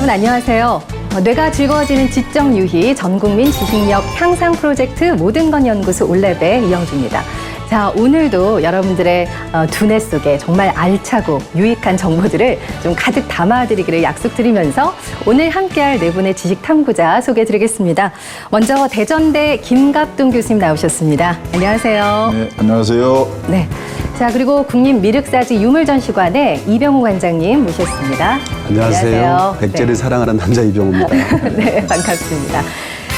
여러분 안녕하세요. 뇌가 즐거워지는 지적 유희 전국민 지식력 향상 프로젝트 모든 건 연구소 올랩의 이영주입니다. 자, 오늘도 여러분들의 두뇌 속에 정말 알차고 유익한 정보들을 좀 가득 담아드리기를 약속드리면서 오늘 함께할 네 분의 지식 탐구자 소개해드리겠습니다. 먼저 대전대 김갑동 교수님 나오셨습니다. 안녕하세요. 네, 안녕하세요. 네. 자, 그리고 국립미륵사지 유물전시관의 이병호 관장님 모셨습니다. 안녕하세요. 백제를 네. 사랑하는 남자 이병호입니다. 네, 반갑습니다.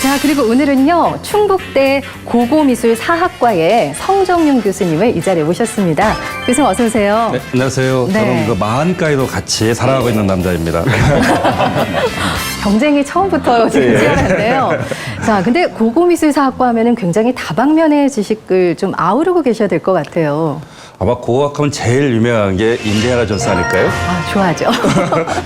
자, 그리고 오늘은요, 충북대 고고미술사학과의 성정용 교수님을 이 자리에 모셨습니다. 교수님 어서 오세요. 네, 안녕하세요. 네. 저는 그 마흔가에도 같이 살아가고 있는 남자입니다. 경쟁이 처음부터 지금 치열한데요. 자, 근데 고고미술사학과 하면은 굉장히 다방면의 지식을 좀 아우르고 계셔야 될 것 같아요. 아마 고고학하면 제일 유명한 게 인디아나 존스 아닐까요? 아, 좋아하죠.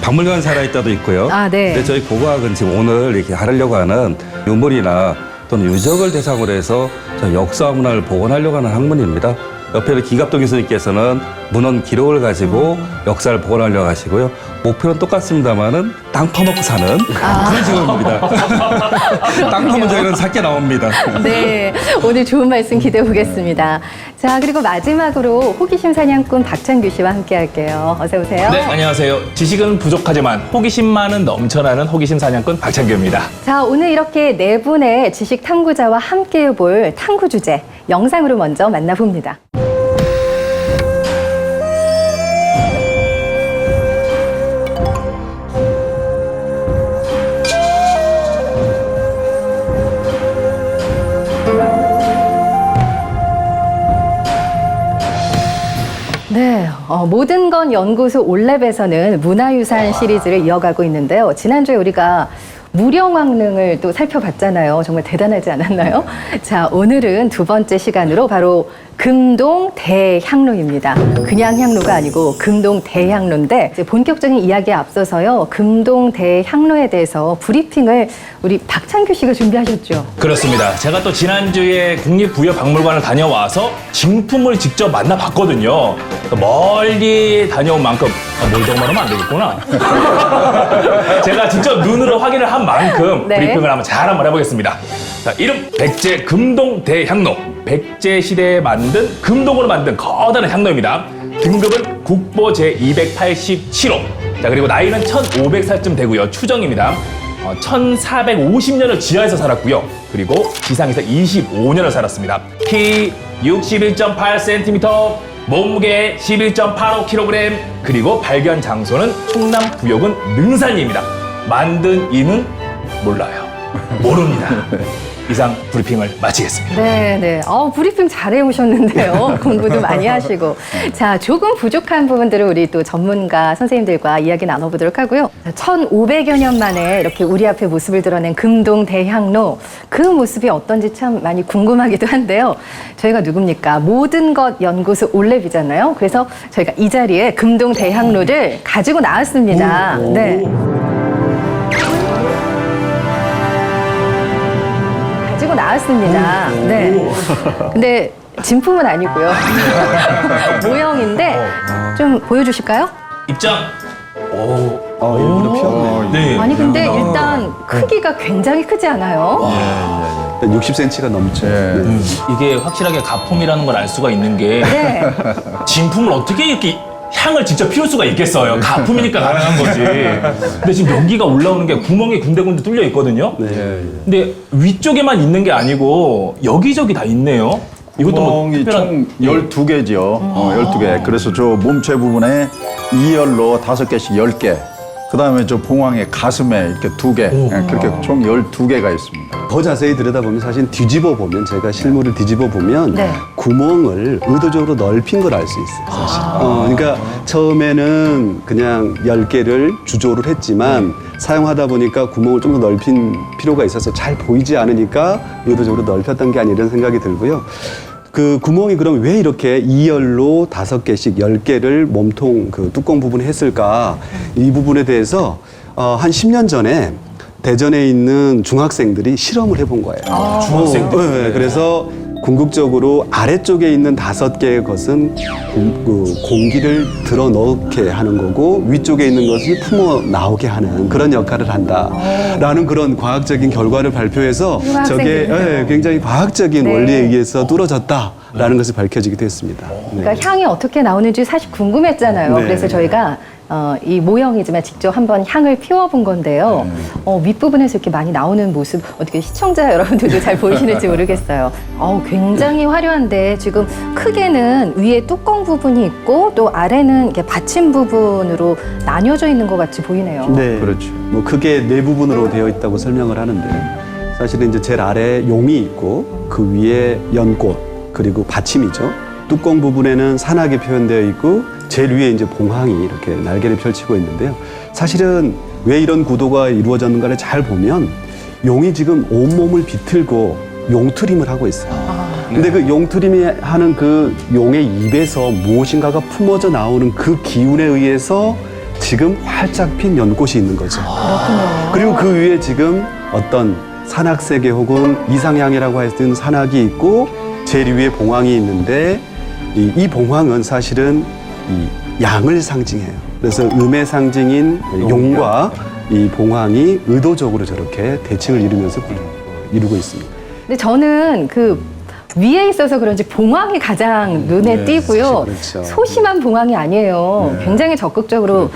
박물관 살아있다도 있고요. 아, 네. 근데 저희 고고학은 지금 오늘 이렇게 하려고 하는 유물이나 또는 유적을 대상으로 해서 저희 역사 문화를 복원하려고 하는 학문입니다. 옆에 기갑동 교수님께서는 문헌 기록을 가지고 역사를 복원하려고 하시고요. 목표는 똑같습니다만은 땅 퍼먹고 사는 그런 직업입니다. 땅 파면 저희는 삭게 나옵니다. 네, 오늘 좋은 말씀 기대해 보겠습니다. 자, 그리고 마지막으로 호기심 사냥꾼 박찬규 씨와 함께 할게요. 어서 오세요. 네, 안녕하세요. 지식은 부족하지만 호기심만은 넘쳐나는 호기심 사냥꾼 박찬규입니다. 자, 오늘 이렇게 네 분의 지식 탐구자와 함께 해볼 탐구 주제 영상으로 먼저 만나봅니다. 네, 모든 건 연구소 올랩에서는 문화유산 시리즈를 이어가고 있는데요. 지난주에 우리가 무령왕릉을 또 살펴봤잖아요. 정말 대단하지 않았나요? 자, 오늘은 두 번째 시간으로 바로 금동 대향로입니다. 그냥 향로가 아니고 금동 대향로인데 이제 본격적인 이야기에 앞서서요. 금동 대향로에 대해서 브리핑을 우리 박찬규 씨가 준비하셨죠? 그렇습니다. 제가 또 지난주에 국립부여박물관을 다녀와서 진품을 직접 만나봤거든요. 멀리 다녀온 만큼 몰더만 하면 안 되겠구나. 제가 직접 눈으로 확인을 한 만큼 네. 브리핑을 한번 해보겠습니다. 자, 이름 백제 금동 대향로. 백제 시대에 만든 금동으로 만든 커다란 향로입니다. 등급은 국보 제287호. 자, 그리고 나이는 1500살쯤 되고요. 추정입니다. 1450년을 지하에서 살았고요. 그리고 지상에서 25년을 살았습니다. 키 61.8cm, 몸무게 11.85kg, 그리고 발견 장소는 충남 부여군 능산리입니다. 만든 이는 몰라요. 모릅니다. 이상 브리핑을 마치겠습니다. 네. 브리핑 잘해 오셨는데요. 공부도 많이 하시고. 자, 조금 부족한 부분들을 우리 또 전문가 선생님들과 이야기 나눠보도록 하고요. 1500여 년 만에 이렇게 우리 앞에 모습을 드러낸 금동 대향로. 그 모습이 어떤지 참 많이 궁금하기도 한데요. 저희가 누굽니까? 모든 것 연구소 올랩이잖아요. 그래서 저희가 이 자리에 금동 대향로를 가지고 나왔습니다. 네. 가지고 나왔습니다. 네. 근데 진품은 아니고요. 모형인데 좀 보여주실까요? 입장. 일부러 피웠네. 네. 아니 근데 일단 크기가 굉장히 크지 않아요? 60cm가 넘죠. 네. 이게 확실하게 가품이라는 걸 알 수가 있는 게 네. 진품을 어떻게 이렇게 향을 직접 피울 수가 있겠어요. 가품이니까 가능한 거지. 근데 지금 연기가 올라오는 게 구멍이 군데군데 뚫려 있거든요. 근데 위쪽에만 있는 게 아니고 여기저기 다 있네요. 이것도 뭐 구멍이 특별한 총 12개죠. 12개. 그래서 저 몸체 부분에 2열로 5개씩 10개. 그다음에 저 봉황의 가슴에 이렇게 2개. 그렇게 총 12개가 있습니다. 더 자세히 들여다보면 사실 뒤집어 보면 제가 실물을 뒤집어 보면 네. 구멍을 의도적으로 넓힌 걸 알 수 있어요. 사실. 그러니까 처음에는 그냥 10개를 주조를 했지만 사용하다 보니까 구멍을 좀 더 넓힌 필요가 있어서 잘 보이지 않으니까 의도적으로 넓혔던 게 아니라는 생각이 들고요. 그 구멍이 그럼 왜 이렇게 2열로 5개씩 10개를 몸통 그 뚜껑 부분에 했을까? 이 부분에 대해서 한 10년 전에 대전에 있는 중학생들이 실험을 해본 거예요. 중학생들. 네, 그래서 궁극적으로 아래쪽에 있는 5개의 것은 공기를 들어 넣게 하는 거고 위쪽에 있는 것을 품어 나오게 하는 그런 역할을 한다라는 그런 과학적인 결과를 발표해서 저게 학생들이네요. 굉장히 과학적인 네. 원리에 의해서 뚫어졌다라는 것이 밝혀지기도 했습니다. 네. 그러니까 향이 어떻게 나오는지 사실 궁금했잖아요. 네. 그래서 저희가 이 모형이지만 직접 한번 향을 피워본 건데요. 윗부분에서 이렇게 많이 나오는 모습 어떻게 시청자 여러분들도 잘 보이시는지 모르겠어요. 굉장히 화려한데 지금 크게는 위에 뚜껑 부분이 있고 또 아래는 이렇게 받침 부분으로 나뉘어져 있는 것 같이 보이네요. 네, 그렇죠. 뭐 크게 네 부분으로 되어 있다고 설명을 하는데 사실은 이제 제일 아래 용이 있고 그 위에 연꽃 그리고 받침이죠. 뚜껑 부분에는 산악이 표현되어 있고 제일 위에 이제 봉황이 이렇게 날개를 펼치고 있는데요. 사실은 왜 이런 구도가 이루어졌는가를 잘 보면 용이 지금 온몸을 비틀고 용트림을 하고 있어요. 근데 그 용트림이 하는 그 용의 입에서 무엇인가가 품어져 나오는 그 기운에 의해서 지금 활짝 핀 연꽃이 있는 거죠. 그리고 그 위에 지금 어떤 산악세계 혹은 이상향이라고 했던 산악이 있고 제일 위에 봉황이 있는데 이 봉황은 사실은 이 양을 상징해요. 그래서 음의 상징인 용과 이 봉황이 의도적으로 저렇게 대칭을 이루면서 이루고 있습니다. 근데 저는 그 위에 있어서 그런지 봉황이 가장 눈에 띄고요. 그렇죠. 소심한 봉황이 아니에요. 굉장히 적극적으로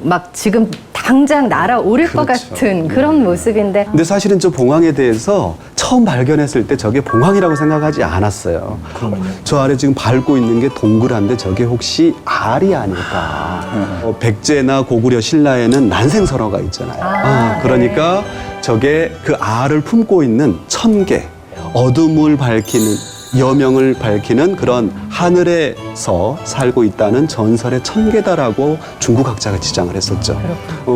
막 지금 당장 날아오를 것 같은 그런 모습인데 근데 사실은 저 봉황에 대해서 처음 발견했을 때 저게 봉황이라고 생각하지 않았어요. 저 아래 지금 밟고 있는 게 동그란데 저게 혹시 알이 아닐까. 백제나 고구려 신라에는 난생설화가 있잖아요. 그러니까 저게 그 알을 품고 있는 천개, 어둠을 밝히는 여명을 밝히는 그런 하늘에서 살고 있다는 전설의 천개다라고 중국 학자가 지장을 했었죠.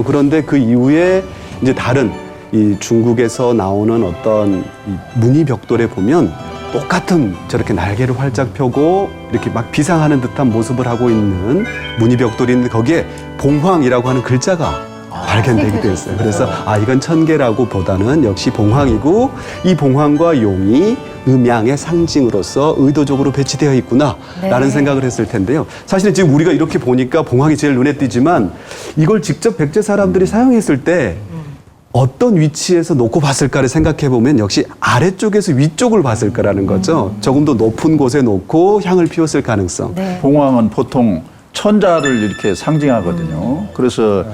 그런데 그 이후에 이제 다른 이 중국에서 나오는 어떤 이 무늬 벽돌에 보면 똑같은 저렇게 날개를 활짝 펴고 이렇게 막 비상하는 듯한 모습을 하고 있는 무늬 벽돌이 있는데 거기에 봉황이라고 하는 글자가 발견되기도 했어요. 그래서 이건 천개라고 보다는 역시 봉황이고 이 봉황과 용이 음양의 상징으로서 의도적으로 배치되어 있구나라는 생각을 했을 텐데요. 사실은 지금 우리가 이렇게 보니까 봉황이 제일 눈에 띄지만 이걸 직접 백제 사람들이 사용했을 때 어떤 위치에서 놓고 봤을까를 생각해 보면 역시 아래쪽에서 위쪽을 봤을 거라는 거죠. 조금 더 높은 곳에 놓고 향을 피웠을 가능성. 봉황은 보통 천자를 이렇게 상징하거든요. 그래서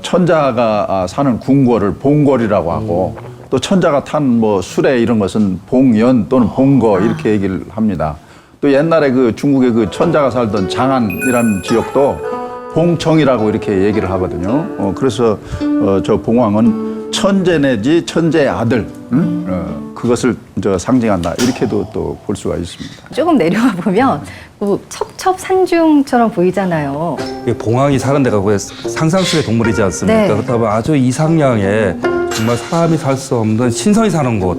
천자가 사는 궁궐을 봉궐이라고 하고 또 천자가 탄 뭐 수레 이런 것은 봉연 또는 봉거 이렇게 얘기를 합니다. 또 옛날에 그 중국의 그 천자가 살던 장안이라는 지역도 봉청이라고 이렇게 얘기를 하거든요. 그래서 저 봉황은 천재 내지 천재의 아들, 그것을 상징한다. 이렇게도 또 볼 수가 있습니다. 조금 내려와 보면 그 첩첩산중처럼 보이잖아요. 봉황이 사는 데가 왜 상상 속의 동물이지 않습니까? 네. 그렇다 보면 아주 이상향의 정말 사람이 살 수 없는 신선이 사는 곳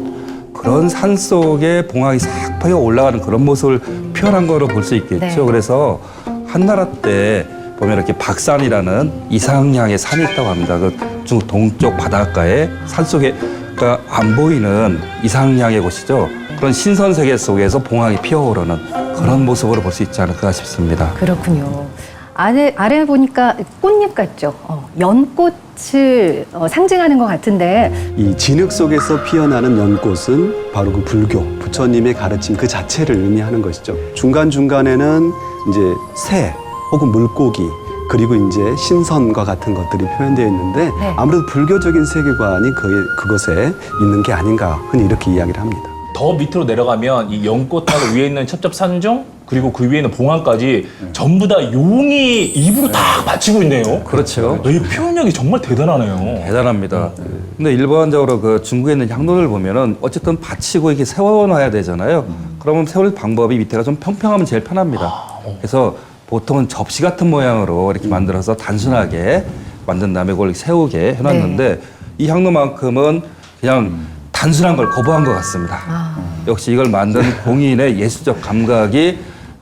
그런 산 속에 봉황이 싹 퍼져 올라가는 그런 모습을 표현한 거로 볼 수 있겠죠. 네. 그래서 한나라 때 보면 이렇게 박산이라는 이상향의 산이 있다고 합니다. 그 중국 동쪽 바닷가에 산 속에 그러니까 안 보이는 이상향의 곳이죠. 그런 신선 세계 속에서 봉황이 피어오르는 그런 모습으로 볼 수 있지 않을까 싶습니다. 그렇군요. 아래 보니까 꽃잎 같죠? 연꽃을 상징하는 것 같은데 이 진흙 속에서 피어나는 연꽃은 바로 그 불교, 부처님의 가르침 그 자체를 의미하는 것이죠. 중간중간에는 이제 새 혹은 물고기 그리고 이제 신선과 같은 것들이 표현되어 있는데 아무래도 불교적인 세계관이 그것에 있는 게 아닌가 흔히 이렇게 이야기를 합니다. 더 밑으로 내려가면 이 연꽃하고 위에 있는 첩첩산중 그리고 그 위에 있는 봉황까지 전부 다 용이 입으로 다 받치고 있네요. 그렇죠. 이 표현력이 정말 대단하네요. 대단합니다. 근데 일반적으로 그 중국에 있는 향로를 보면은 어쨌든 받치고 이렇게 세워놔야 되잖아요. 그러면 세울 방법이 밑에가 좀 평평하면 제일 편합니다. 그래서 보통은 접시 같은 모양으로 이렇게 만들어서 단순하게 만든 다음에 그걸 세우게 해놨는데 이 향로만큼은 그냥 단순한 걸 거부한 것 같습니다. 역시 이걸 만든 공인의 예술적 감각이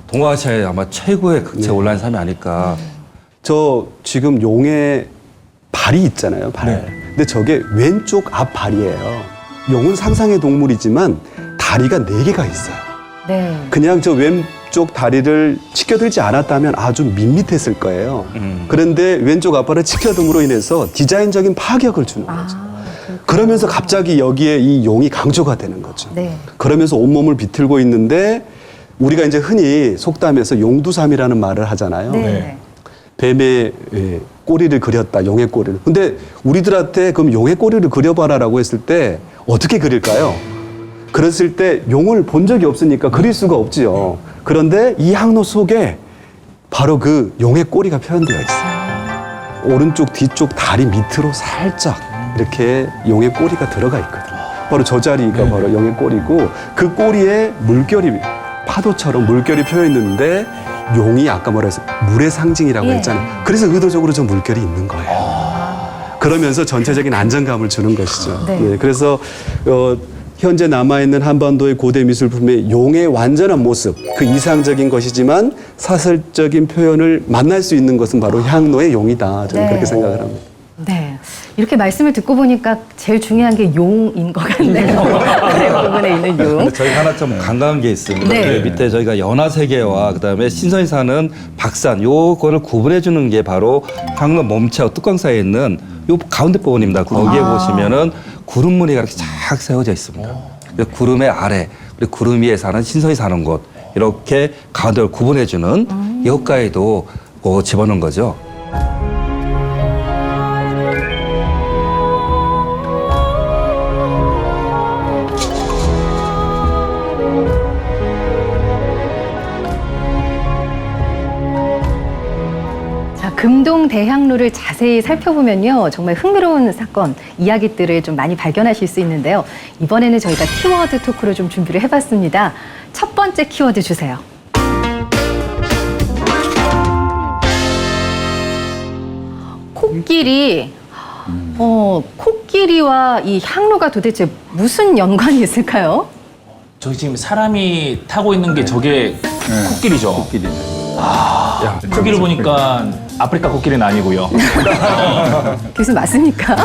동아시아의 아마 최고의 극치에 올라간 사람이 아닐까. 저 지금 용의 발이 있잖아요, 발. 근데 저게 왼쪽 앞발이에요. 용은 상상의 동물이지만 다리가 4개가 있어요. 네. 그냥 저 왼쪽 다리를 치켜들지 않았다면 아주 밋밋했을 거예요. 그런데 왼쪽 앞발을 치켜듦으로 인해서 디자인적인 파격을 주는 거죠. 그러면서 갑자기 여기에 이 용이 강조가 되는 거죠. 네. 그러면서 온몸을 비틀고 있는데 우리가 이제 흔히 속담에서 용두삼이라는 말을 하잖아요. 네. 뱀의 꼬리를 그렸다, 용의 꼬리를. 근데 우리들한테 그럼 용의 꼬리를 그려봐라라고 했을 때 어떻게 그릴까요? 그랬을 때 용을 본 적이 없으니까 그릴 수가 없지요. 그런데 이 항로 속에 바로 그 용의 꼬리가 표현되어 있어요. 오른쪽 뒤쪽 다리 밑으로 살짝 이렇게 용의 꼬리가 들어가 있거든요. 바로 저 자리가 바로 용의 꼬리고 그 꼬리에 물결이 파도처럼 물결이 펴 있는데 용이 아까 뭐라 했어요? 물의 상징이라고 예. 했잖아요. 그래서 의도적으로 저 물결이 있는 거예요. 그러면서 전체적인 안정감을 주는 것이죠. 네. 예, 그래서 현재 남아있는 한반도의 고대 미술품의 용의 완전한 모습, 그 이상적인 것이지만 사설적인 표현을 만날 수 있는 것은 바로 향로의 용이다. 저는 네. 그렇게 생각을 합니다. 네. 이렇게 말씀을 듣고 보니까 제일 중요한 게 용인 것 같네요. 네, 부분에 있는 용. 근데 저희가 하나 좀 간과한 게 있습니다. 네. 그 밑에 저희가 연화세계와 그다음에 신선히 사는 박산 요거를 구분해 주는 게 바로 향로 몸체와 뚜껑 사이에 있는 요 가운데 부분입니다. 거기에 보시면은 구름 무늬가 이렇게 쫙 세워져 있습니다. 그래서 구름의 아래 그리고 구름 위에 사는 신선히 사는 곳 이렇게 가운데를 구분해 주는 여기까지도 집어넣은 거죠. 자, 금동 대향로를 자세히 살펴보면요. 정말 흥미로운 사건, 이야기들을 좀 많이 발견하실 수 있는데요. 이번에는 저희가 키워드 토크로 좀 준비를 해봤습니다. 첫 번째 키워드 주세요. 코끼리. 코끼리와 이 향로가 도대체 무슨 연관이 있을까요? 저기 지금 사람이 타고 있는 게 저게 코끼리죠. 코끼리. 코끼리 보니까 아프리카 코끼리는 아니고요. 교수님 맞습니까?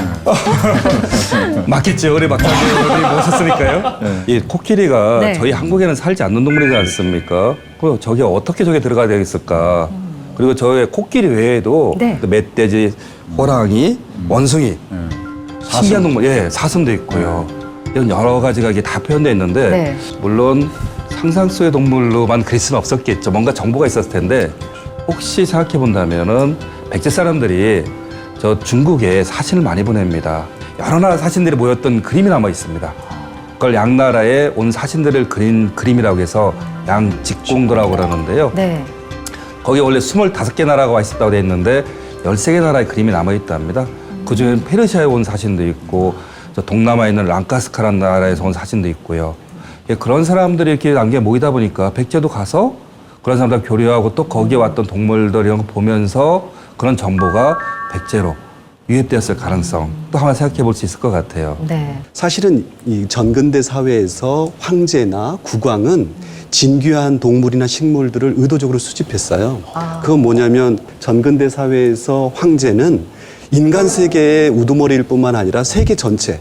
맞겠죠. 우리 박사님이 모셨으니까요. 이 코끼리가 네. 저희 한국에는 살지 않는 동물이지 않습니까? 그리고 저게 어떻게 저게 들어가야 되겠을까? 그리고 저의 코끼리 외에도 네. 그 멧돼지, 호랑이, 원숭이, 신기한 동물, 사슴도 있고요. 이런 여러 가지가 이게 다 표현되어 있는데 네. 물론 상상 속의 동물로만 그릴 수는 없었겠죠. 뭔가 정보가 있었을 텐데 혹시 생각해 본다면은 백제 사람들이 저 중국에 사신을 많이 보냅니다. 여러 나라 사신들이 모였던 그림이 남아 있습니다. 그걸 양 나라에 온 사신들을 그린 그림이라고 해서 양직공도라고 그러는데요. 네. 거기 원래 25개 나라가 와 있었다고 돼 있는데 13개 나라의 그림이 남아 있답니다. 그중에 페르시아에 온 사신도 있고 저 동남아에 있는 랑카스카라는 나라에서 온 사신도 있고요. 그런 사람들이 이렇게 남겨 모이다 보니까 백제도 가서 그런 사람들 교류하고 또 거기에 왔던 동물들 이런 거 보면서 그런 정보가 백제로 유입되었을 가능성 또 한번 생각해 볼 수 있을 것 같아요. 네. 사실은 이 전근대 사회에서 황제나 국왕은 진귀한 동물이나 식물들을 의도적으로 수집했어요. 그건 뭐냐면 전근대 사회에서 황제는 인간 세계의 우두머리일 뿐만 아니라 세계 전체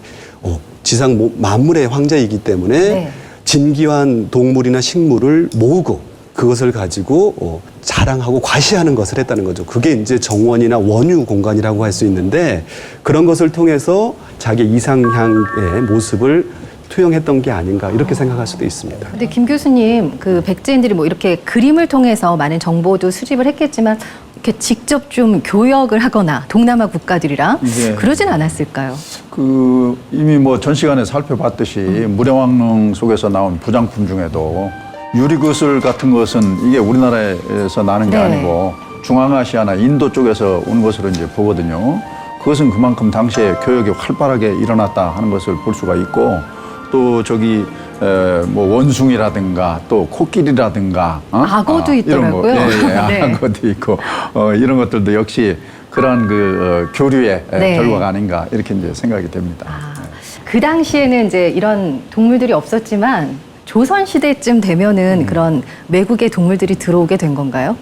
지상 만물의 황제이기 때문에 네. 진귀한 동물이나 식물을 모으고 그것을 가지고 자랑하고 과시하는 것을 했다는 거죠. 그게 이제 정원이나 원유 공간이라고 할 수 있는데 그런 것을 통해서 자기 이상향의 모습을 투영했던 게 아닌가 이렇게 생각할 수도 있습니다. 근데 김 교수님, 그 백제인들이 뭐 이렇게 그림을 통해서 많은 정보도 수집을 했겠지만 이렇게 직접 좀 교역을 하거나 동남아 국가들이랑 이게- 그러진 않았을까요? 그 이미 뭐 전 시간에 살펴봤듯이 무령왕릉 속에서 나온 부장품 중에도 유리구슬 같은 것은 이게 우리나라에서 나는 게 네. 아니고 중앙아시아나 인도 쪽에서 온 것으로 이제 보거든요. 그것은 그만큼 당시에 교역이 활발하게 일어났다 하는 것을 볼 수가 있고 또 저기 뭐 원숭이라든가 또 코끼리라든가 악어도 이런 거, 있더라고요. 네. 악어도 있고 이런 것들도 역시 그러한 그 교류의 네. 결과가 아닌가 이렇게 이제 생각이 됩니다. 그 당시에는 이제 이런 동물들이 없었지만 조선 시대쯤 되면은 그런 외국의 동물들이 들어오게 된 건가요?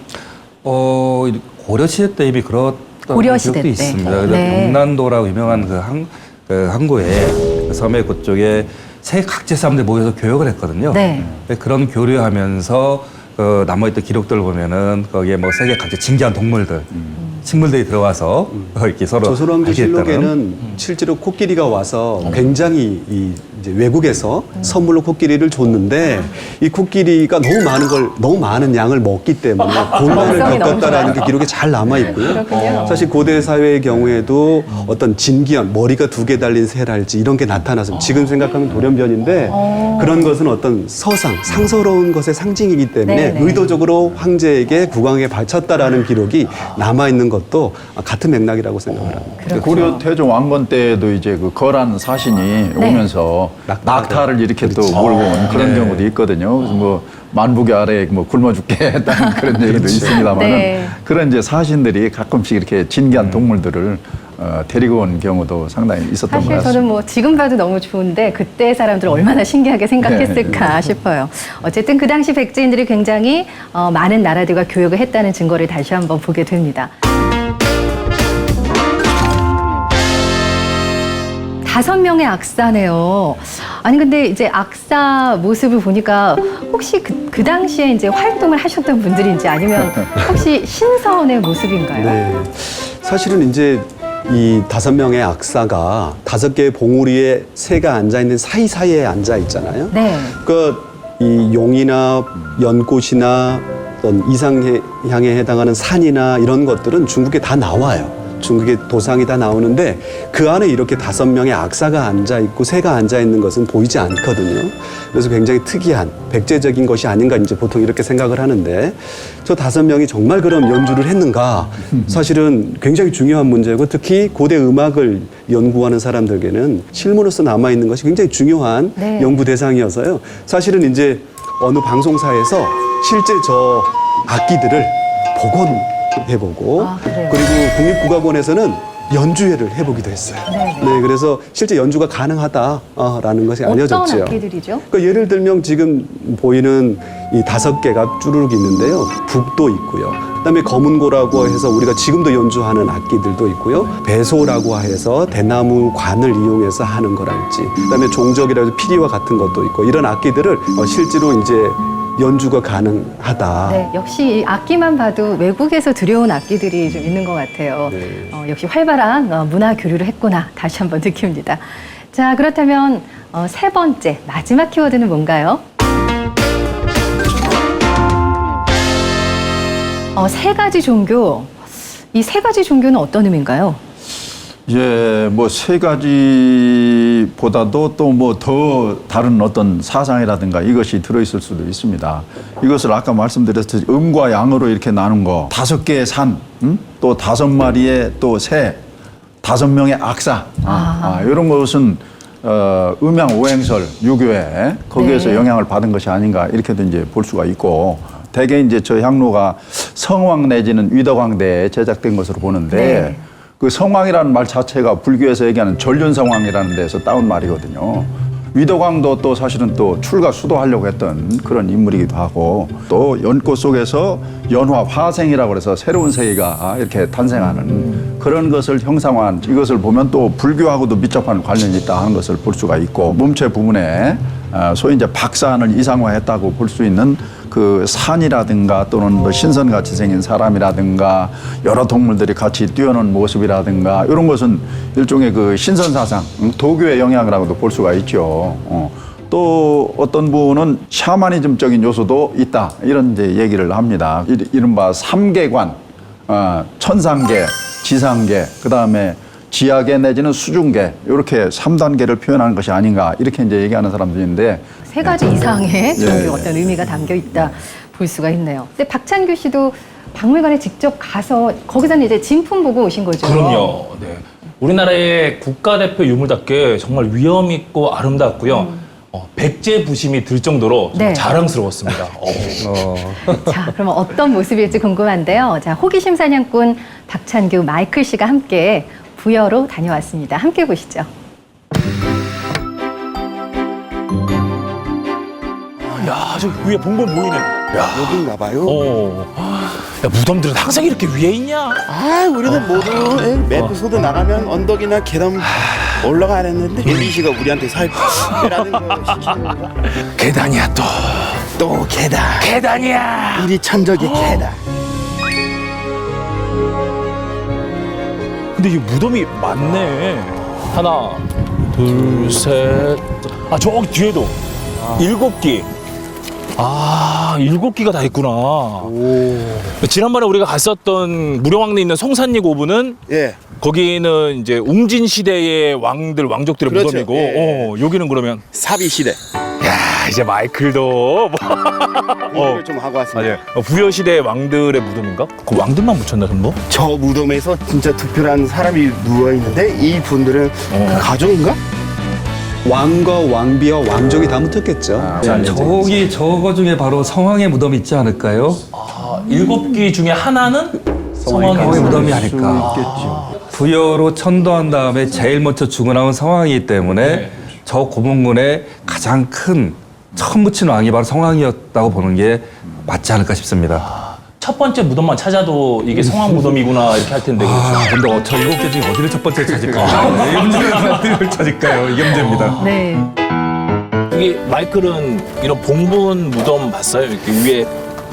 고려 시대 때 이미 그렇던 고려 시대 기억도 때. 있습니다. 그래서 네. 동난도라고 유명한 그 항구에 그 섬의 그쪽에 세 각지 사람들 모여서 교역을 했거든요. 네. 그런 교류하면서 남아있던 기록들을 보면은 거기에 뭐 세계 각지 진귀한 동물들, 식물들이 들어와서 이렇게 서로 조선왕조실록에는 실제로 코끼리가 와서 굉장히 이제 외국에서 선물로 코끼리를 줬는데 이 코끼리가 너무 많은 양을 먹기 때문에 곤란을 먹성이 너무 겪었다라는 좋아요. 게 기록이 잘 남아 있고요. 그렇군요. 사실 고대 사회의 경우에도 어떤 진귀한 머리가 2개 달린 새랄지 이런 게 나타나서 지금 생각하면 돌연변인데 그런 것은 어떤 상서로운 것의 상징이기 때문에 네네. 의도적으로 황제에게 국왕에 바쳤다라는 기록이 남아 있는 것도 같은 맥락이라고 생각을 합니다. 그렇죠. 고려 태종 왕건 때도 이제 그 거란 사신이 네. 오면서 낙타를 이렇게 또 몰고 온 그런 경우도 있거든요. 그래서 뭐 만북의 아래에 뭐 굶어 죽겠다는 그런 얘기도 있습니다만은 네. 그런 이제 사신들이 가끔씩 이렇게 진귀한 동물들을 데리고 온 경우도 상당히 있었던 것 사실 같습니다. 저는 뭐 지금 봐도 너무 좋은데 그때 사람들 얼마나 신기하게 생각했을까 싶어요. 어쨌든 그 당시 백제인들이 굉장히 많은 나라들과 교역을 했다는 증거를 다시 한번 보게 됩니다. 5명의 악사네요. 아니 근데 이제 악사 모습을 보니까 혹시 그 당시에 이제 활동을 하셨던 분들인지 아니면 혹시 신선의 모습인가요? 네. 사실은 이제 이 5명의 악사가 5개의 봉우리에 새가 앉아있는 사이사이에 앉아 있잖아요. 네. 그러니까 이 용이나 연꽃이나 어떤 이상향에 해당하는 산이나 이런 것들은 중국에 다 나와요. 중국의 도상이 다 나오는데 그 안에 이렇게 5명의 악사가 앉아있고 새가 앉아있는 것은 보이지 않거든요. 그래서 굉장히 특이한 백제적인 것이 아닌가 이제 보통 이렇게 생각을 하는데 저 5명이 정말 그럼 연주를 했는가 사실은 굉장히 중요한 문제고 특히 고대 음악을 연구하는 사람들에게는 실무로서 남아있는 것이 굉장히 중요한 네. 연구 대상이어서요. 사실은 이제 어느 방송사에서 실제 저 악기들을 복원해보고 그래요? 그리고 국립국악원에서는 연주회를 해보기도 했어요. 네. 네, 그래서 실제 연주가 가능하다라는 것이 어떤 알려졌죠. 악기들이죠? 그러니까 예를 들면 지금 보이는 이 5개가 쭈루룩 있는데요. 북도 있고요. 그다음에 검은고라고 해서 우리가 지금도 연주하는 악기들도 있고요. 배소라고 해서 대나무 관을 이용해서 하는 거랄지. 그다음에 종적이라고 해서 피리와 같은 것도 있고 이런 악기들을 실제로 이제 연주가 가능하다. 네, 역시 이 악기만 봐도 외국에서 들여온 악기들이 좀 있는 것 같아요. 네. 역시 활발한 문화 교류를 했구나 다시 한번 느낍니다. 자, 그렇다면 3번째 마지막 키워드는 뭔가요? 3가지 종교. 이 3가지 종교는 어떤 의미인가요? 예, 뭐 3가지보다도 또 뭐 더 다른 어떤 사상이라든가 이것이 들어있을 수도 있습니다. 이것을 아까 말씀드렸듯이 음과 양으로 이렇게 나눈 거, 5개의 산, 또 5마리의 또 새, 5명의 악사, 이런 것은 음양 오행설 유교에 거기에서 네. 영향을 받은 것이 아닌가 이렇게도 이제 볼 수가 있고. 대개 이제 저 향로가 성왕 내지는 위덕왕대에 제작된 것으로 보는데 네. 그 성왕이라는 말 자체가 불교에서 얘기하는 전륜성왕이라는 데서 따온 말이거든요. 위덕왕도 또 사실은 또 출가 수도하려고 했던 그런 인물이기도 하고 또 연꽃 속에서 연화 화생이라고 해서 새로운 세계가 이렇게 탄생하는 그런 것을 형상화한 이것을 보면 또 불교하고도 밀접한 관련이 있다 하는 것을 볼 수가 있고 몸체 부분에 소위 이제 박산을 이상화했다고 볼 수 있는 그 산이라든가 또는 뭐 신선같이 생긴 사람이라든가 여러 동물들이 같이 뛰어노는 모습이라든가 이런 것은 일종의 그 신선사상, 도교의 영향이라고도 볼 수가 있죠. 또 어떤 분은 샤머니즘적인 요소도 있다 이런 이제 얘기를 합니다. 이른바 3계관, 천상계, 지상계, 그 다음에 지하계 내지는 수중계 이렇게 3단계를 표현하는 것이 아닌가 이렇게 이제 얘기하는 사람들인데 3가지 이상의 종교 예. 어떤 의미가 담겨 있다 볼 수가 있네요. 근데 박찬규 씨도 박물관에 직접 가서 거기서는 이제 진품 보고 오신 거죠? 그럼요. 네. 우리나라의 국가대표 유물답게 정말 위험 있고 아름답고요. 백제 부심이 들 정도로 정말 네. 자랑스러웠습니다. 자, 그러면 어떤 모습일지 궁금한데요. 자, 호기심 사냥꾼 박찬규, 마이클 씨가 함께 부여로 다녀왔습니다. 함께 보시죠. 야, 저 위에 봉건 보이네. 야, 여긴가 봐요. 야, 무덤들은 항상 이렇게 위에 있냐? 아, 우리는 모두 매 에피소드 나가면 언덕이나 계단 올라가랬는데 예비 씨가 우리한테 살라는 거 시키는 건가? 계단이야 또. 또 계단. 계단이야. 이리 천적이 계단. 근데 이 무덤이 많네. 하나, 둘, 셋. 아, 저기 뒤에도 7기. 아, 7기가 다 있구나. 지난번에 우리가 갔었던 무령왕릉에 있는 송산리 고분은 예. 거기는 이제 웅진 시대의 왕족들의 그렇죠. 무덤이고, 예. 여기는 그러면 사비 시대. 야, 이제 마이클도 공부를 좀 하고 왔습니다. 맞아요. 부여 시대의 왕들의 무덤인가? 그 왕들만 묻혔나 그럼 뭐? 저 무덤에서 진짜 특별한 사람이 누워 있는데 이 분들은 그 가족인가? 왕과 왕비와 왕족이 다 묻혔겠죠. 저기 저거 중에 바로 성왕의 무덤이 있지 않을까요? 7기 중에 하나는 성왕의 무덤이 아닐까. 부여로 천도한 다음에 제일 먼저 죽어나온 성왕이기 때문에 저 고문군의 가장 큰 처음 묻힌 왕이 바로 성왕이었다고 보는 게 맞지 않을까 싶습니다. 첫 번째 무덤만 찾아도 이게 성왕 무덤이구나 이렇게 할 텐데. 근데 저 7개 중에 어디를 첫 번째 찾을까요? 이 문제는 어디를 찾을까요? 이게 문제입니다. 네. 이게 마이클은 이런 봉분 무덤 봤어요? 이렇게 위에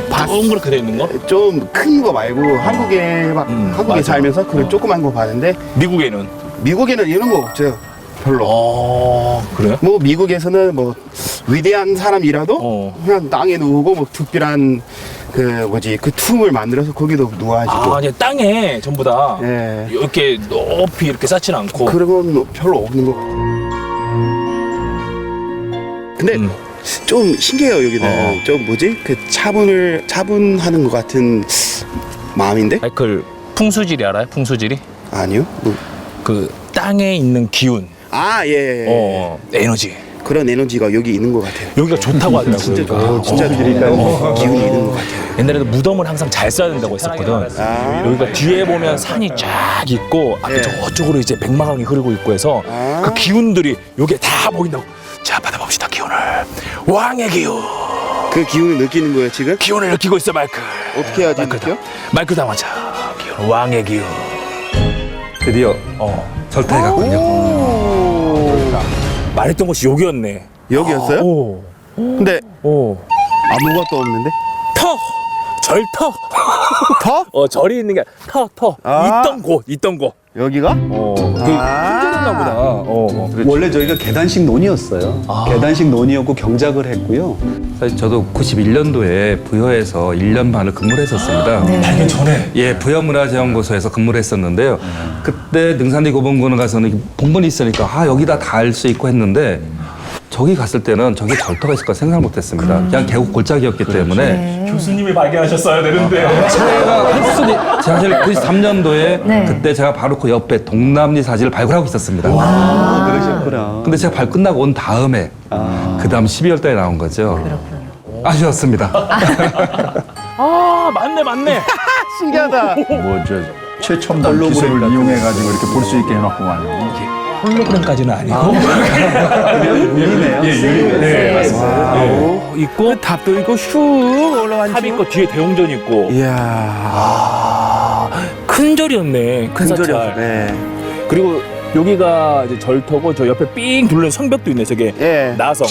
동그랗게 돼 있는 거? 좀 큰 거 말고 한국에 한국에 맞아. 살면서 그런 조그만 거 봤는데 미국에는? 미국에는 이런 거 없죠. 별로. 그래요? 뭐 미국에서는 뭐 위대한 사람이라도 그냥 땅에 누우고 뭐 특별한 그 틈을 만들어서 거기도 누워가지고. 아, 이제 땅에 전부 다 예. 이렇게 높이 이렇게 쌓지는 않고. 그런 건 별로 없는 거. 근데 좀 신기해요 여기는. 좀 뭐지? 그 차분하는 것 같은 마음인데? 마이클 풍수지리 알아요? 풍수지리? 아니요. 뭐. 그 땅에 있는 기운, 아 예. 에너지. 그런 에너지가 여기 있는 것 같아요. 여기가 좋다고 하더라고요. 진짜 여기가. 좋아요. 진짜 기운이 있는 것 같아요. 옛날에도 무덤을 항상 잘 써야 된다고 했었거든. 아. 여기가 뒤에 보면 산이 쫙 있고 앞에 예. 저쪽으로 이제 백마강이 흐르고 있고 해서 아. 그 기운들이 여기에 다 보인다고. 자, 받아봅시다 기운을. 왕의 기운. 그 기운을 느끼는 거예요 지금? 기운을 느끼고 있어 마이클. 어떻게 해야지 마이클 느껴? 마이클 담아자. 기운. 왕의 기운. 드디어 절타에 갔군요. 말했던 곳이 여기였네. 여기였어요? 오. 근데 오. 아무것도 없는데? 터. 절터. 터? 절이 있는 게 터. 아. 있던 곳. 여기가? 그게 힘들었나 보다. 원래 저희가 계단식 논이었어요. 계단식 논이었고 경작을 했고요. 사실 저도 91년도에 부여에서 1년 반을 근무를 했었습니다. 발견 전에. 예, 부여문화재연구소에서 근무를 했었는데요. 그때 능산리 고봉군을 가서는 봉분이 있으니까 여기다 다 알 수 있고 했는데 저기 갔을 때는 저기 절터가 있을 까 생각을 못했습니다. 그냥 계곡 골짜기였기 때문에 교수님이 발견하셨어야 되는데. 제가 사실 93년도에 네. 그때 제가 바로 그 옆에 동남리 사지를 발굴하고 있었습니다. 그러셨구나. 근데 제가 발굴 끝나고 온 다음에 그 다음 12월 달에 나온 거죠. 아쉬웠습니다. 아, 맞네. 신기하다. 뭐 저 최첨단 기술을 이용해 가지고 이렇게 볼 수 있게 해놨구만. 홀로그램까지는 아니고. 네, 맞습니다. 있고 답도 있고 슉 올라가니까. 탑 있고 뒤에 대웅전 있고. 이야. 큰 절이었네. 큰 사찰. 큰절이었어. 네. 그리고 여기가 이제 절터고 저 옆에 삥 둘러진 성벽도 있네. 저게 예. 나성.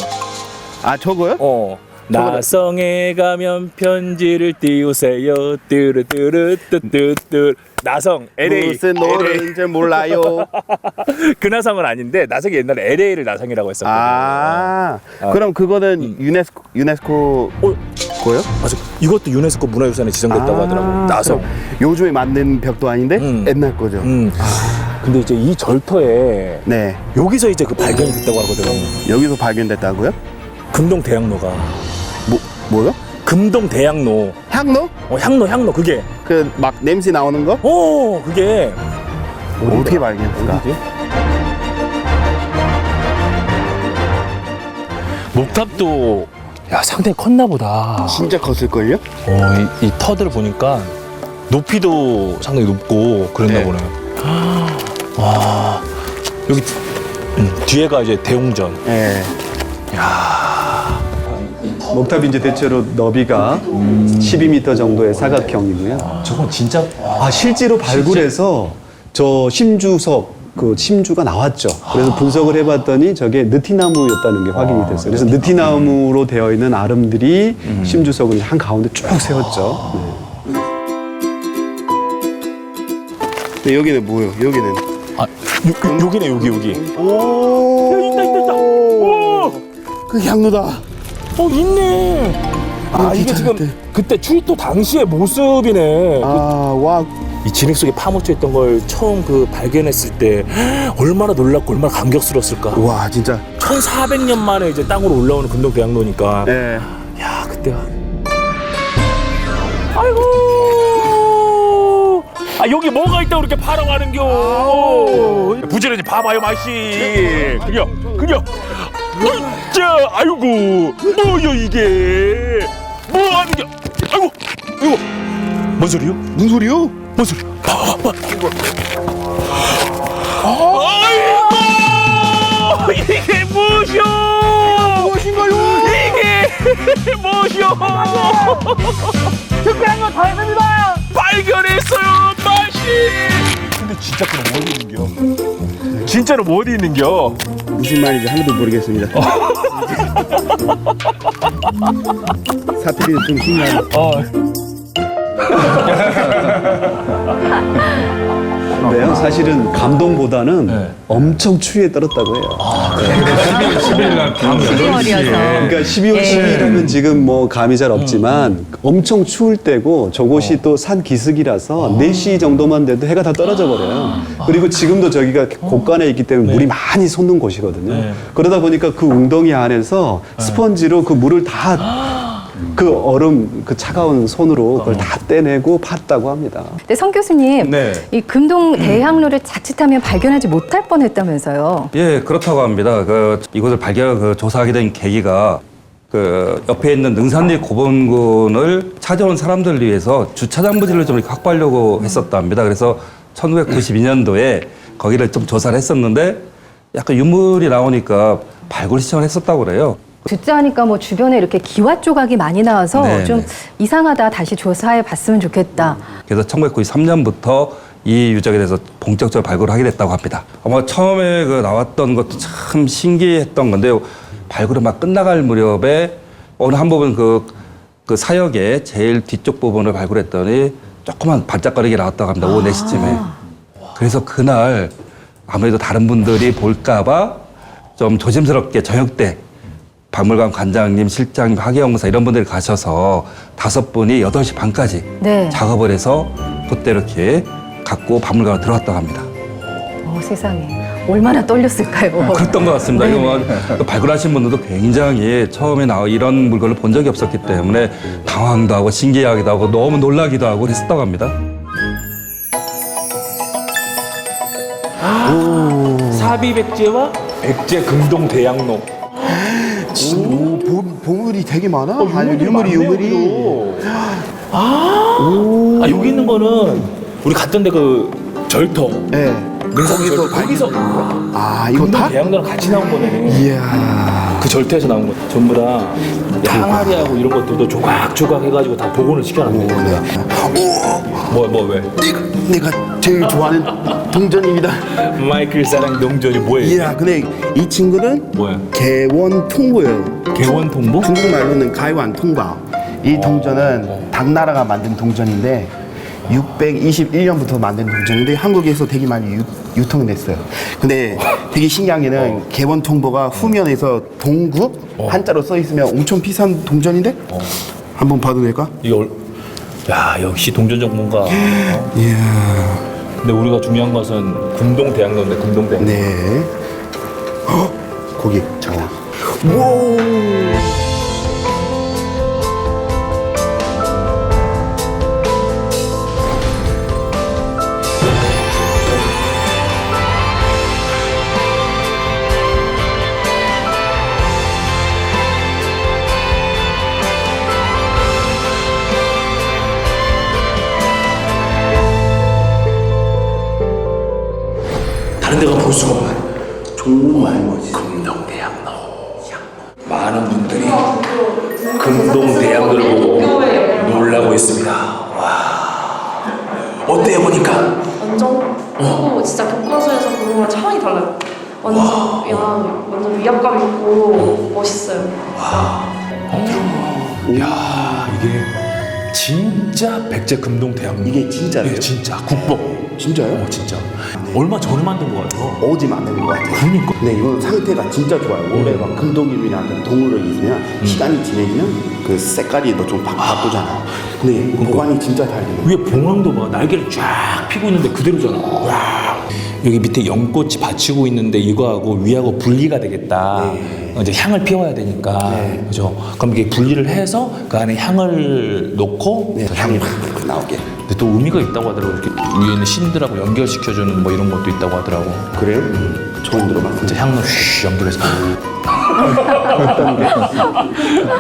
아 저거요? 나성에 가면 편지를 띄우세요. 뚜르뚜르뚜뚜뚜. 나성 LA. 무슨 노래인지 몰라요. 그 나성은 아닌데 나성이 옛날에 LA를 나성이라고 했었거든요. 그럼 그거는 유네스코 거요? 맞아. 이것도 유네스코 문화유산에 지정됐다고 하더라고요. 나성. 그럼 요즘에 만든 벽도 아닌데 옛날 거죠. 근데 이제 이 절터에 네. 여기서 이제 그 발견이 됐다고 하거든요. 여기서 발견됐다고요? 금동 대학로가. 뭐요? 금동 대학로. 향로? 향로 그게. 그 막 냄새 나오는 거? 그게. 어떻게 발견했을까? 어디지? 목탑도 상당히 컸나 보다. 진짜 컸을걸요? 이 터들을 보니까 높이도 상당히 높고 그랬나 네. 보네. 와, 여기 뒤에가 이제 대웅전. 예. 목탑이 이제 대체로 너비가 12m 정도의 사각형이고요. 저건 진짜 실제로 발굴해서 저 심주석 그 심주가 나왔죠. 그래서 분석을 해봤더니 저게 느티나무였다는 게 확인이 됐어요. 그래서 느티나무로 되어 있는 아름들이 심주석을 한 가운데 쭉 세웠죠. 네. 네, 여기는 뭐예요? 여기는 여기네, 여기. 오, 있다. 오! 그 향로다. 있네. 이게 지금 그때 출도 당시의 모습이네. 와, 이 진흙 속에 파묻혀 있던 걸 처음 발견했을 때 얼마나 놀랍고 얼마나 감격스러웠을까. 와, 진짜. 1400년 만에 이제 땅으로 올라오는 금동대학로니까. 네. 야, 그때가. 아이고. 여기 뭐가 있다고 이렇게 팔아가는겨. 부지런히 봐봐요, 마씨. 그려. 자, 아이고. 뭐여, 이게. 뭐 하는겨. 아이고. 뭔 소리요? 무슨 소리요? 뭔 소리? 봐봐. 아이고! 이게 무엇이오? 무엇인가요? 이게 무엇이오? 특별한 건 다 했습니다. 발견했어요, 마씨. 근데 진짜 그럼 어디 있는겨? 진짜로 뭐 어디 있는겨? 무슨 말인지 하나도 모르겠습니다. 사투리는 좀 신기하네. 근데요, 사실은 감동보다는 엄청 추위에 떨었다고 해요. 11일 날 밤 12월이어서. 그러니까 12월 10일이면 지금 뭐 감이 잘 없지만 엄청 추울 때고 저곳이 또 산 기슭이라서 4시 정도만 돼도 해가 다 떨어져 버려요. 그리고 지금도 저기가 곳간에 있기 때문에 물이 많이 솟는 곳이거든요. 그러다 보니까 그 웅덩이 안에서 스펀지로 그 물을 다 그 얼음, 그 차가운 손으로 그걸 다 떼내고 팠다고 합니다. 근데 성 교수님, 네. 이 금동 대학로를 자칫하면 발견하지 못할 뻔했다면서요. 예, 그렇다고 합니다. 이곳을 조사하게 된 계기가 옆에 있는 능산리 고본군을 찾아온 사람들을 위해서 주차장 부지를 좀 이렇게 확보하려고 했었다 합니다. 그래서 1992년도에 거기를 좀 조사를 했었는데 약간 유물이 나오니까 발굴 신청을 했었다고 그래요. 듣자하니까 뭐 주변에 이렇게 기와 조각이 많이 나와서 네, 좀 네. 이상하다, 다시 조사해 봤으면 좋겠다. 그래서 1993년부터 이 유적에 대해서 본격적으로 발굴을 하게 됐다고 합니다. 아마 처음에 나왔던 것도 참 신기했던 건데요. 발굴이 막 끝나갈 무렵에 어느 한 부분 그 사역의 제일 뒤쪽 부분을 발굴했더니 조그만 반짝거리게 나왔다고 합니다. 오후 4시쯤에. 그래서 그날 아무래도 다른 분들이 볼까봐 좀 조심스럽게 저녁 때 박물관 관장님, 실장님, 학예연구사 이런 분들이 가셔서 5분이 8시 반까지 네. 작업을 해서 그때 이렇게 갖고 박물관으로 들어갔다고 합니다. 세상에. 얼마나 떨렸을까요? 그랬던 것 같습니다. 이거 또 발굴하신 분들도 굉장히 처음에 이런 물건을 본 적이 없었기 때문에 당황도 하고 신기하기도 하고 너무 놀라기도 하고 그랬었다고 합니다. 사비백제와 백제 금동대학로. 오, 보물이 되게 많아. 아니, 유물이. 여기 있는 거는 우리 갔던 데 절터. 네. 거기서 이거 다? 대학로랑 같이 나온 거네. 이야. 그 절터에서 나온 거. 전부 다 항아리하고 이런 것들도 조각조각 해가지고 다 복원을 시켜놨네. 뭐 왜? 내가 제일 좋아하는 동전입니다. 마이클 사랑 동전이 뭐예요? 이야, 근데 이 친구는 뭐야? 개원통보예요. 개원통보? 중국말로는 가이완통바. 이 동전은 당나라가 만든 동전인데 621년부터 만든 동전인데 한국에서 되게 많이 유통이 됐어요. 근데 되게 신기한 게는 개원통보가 후면에서 동국 한자로 써 있으면 엄청 비싼 동전인데 한번 봐도 될까? 야, 역시 동전 전문가. 이야. 근데 우리가 중요한 것은 금동대학로인데, 금동대학로. 네. 거기 잠깐. 오. 다른 데가 볼 수가 없는 정말 금동대학로. 많은 분들이 금동대학로를 보고 놀라고 있습니다. 와, 어때요 보니까? 완전 그리고 진짜 교과서에서 보는 차원이 달라요. 완전 위압감 있고 멋있어요. 야, 이게 진짜 백제 금동대학로. 이게 진짜예요? 네, 진짜 국보. 진짜요? 진짜. 얼마 전에 만든 것 같아요. 어제 만든 것 같아요. 그러니까. 네, 이건 상태가 진짜 좋아요. 원래 막 금동이나 동물을 있으면 시간이 지내면 그 색깔이 좀 바꾸잖아요. 근데 보관이 진짜 잘 돼요. 위에 봉황도 봐. 날개를 쫙 피고 있는데 그대로잖아. 와. 여기 밑에 연꽃이 받치고 있는데 이거하고 위하고 분리가 되겠다. 이제 향을 피워야 되니까. 그죠? 그럼 이게 분리를 해서 그 안에 향을 놓고 네, 향이 막 나오게. 근데 또 의미가 있다고 하더라고. 이렇게 위에 있는 신들하고 연결시켜주는 뭐 이런 것도 있다고 하더라고. 그래요? 처음 들어봤어요. 이제 향로 슉 연결해서.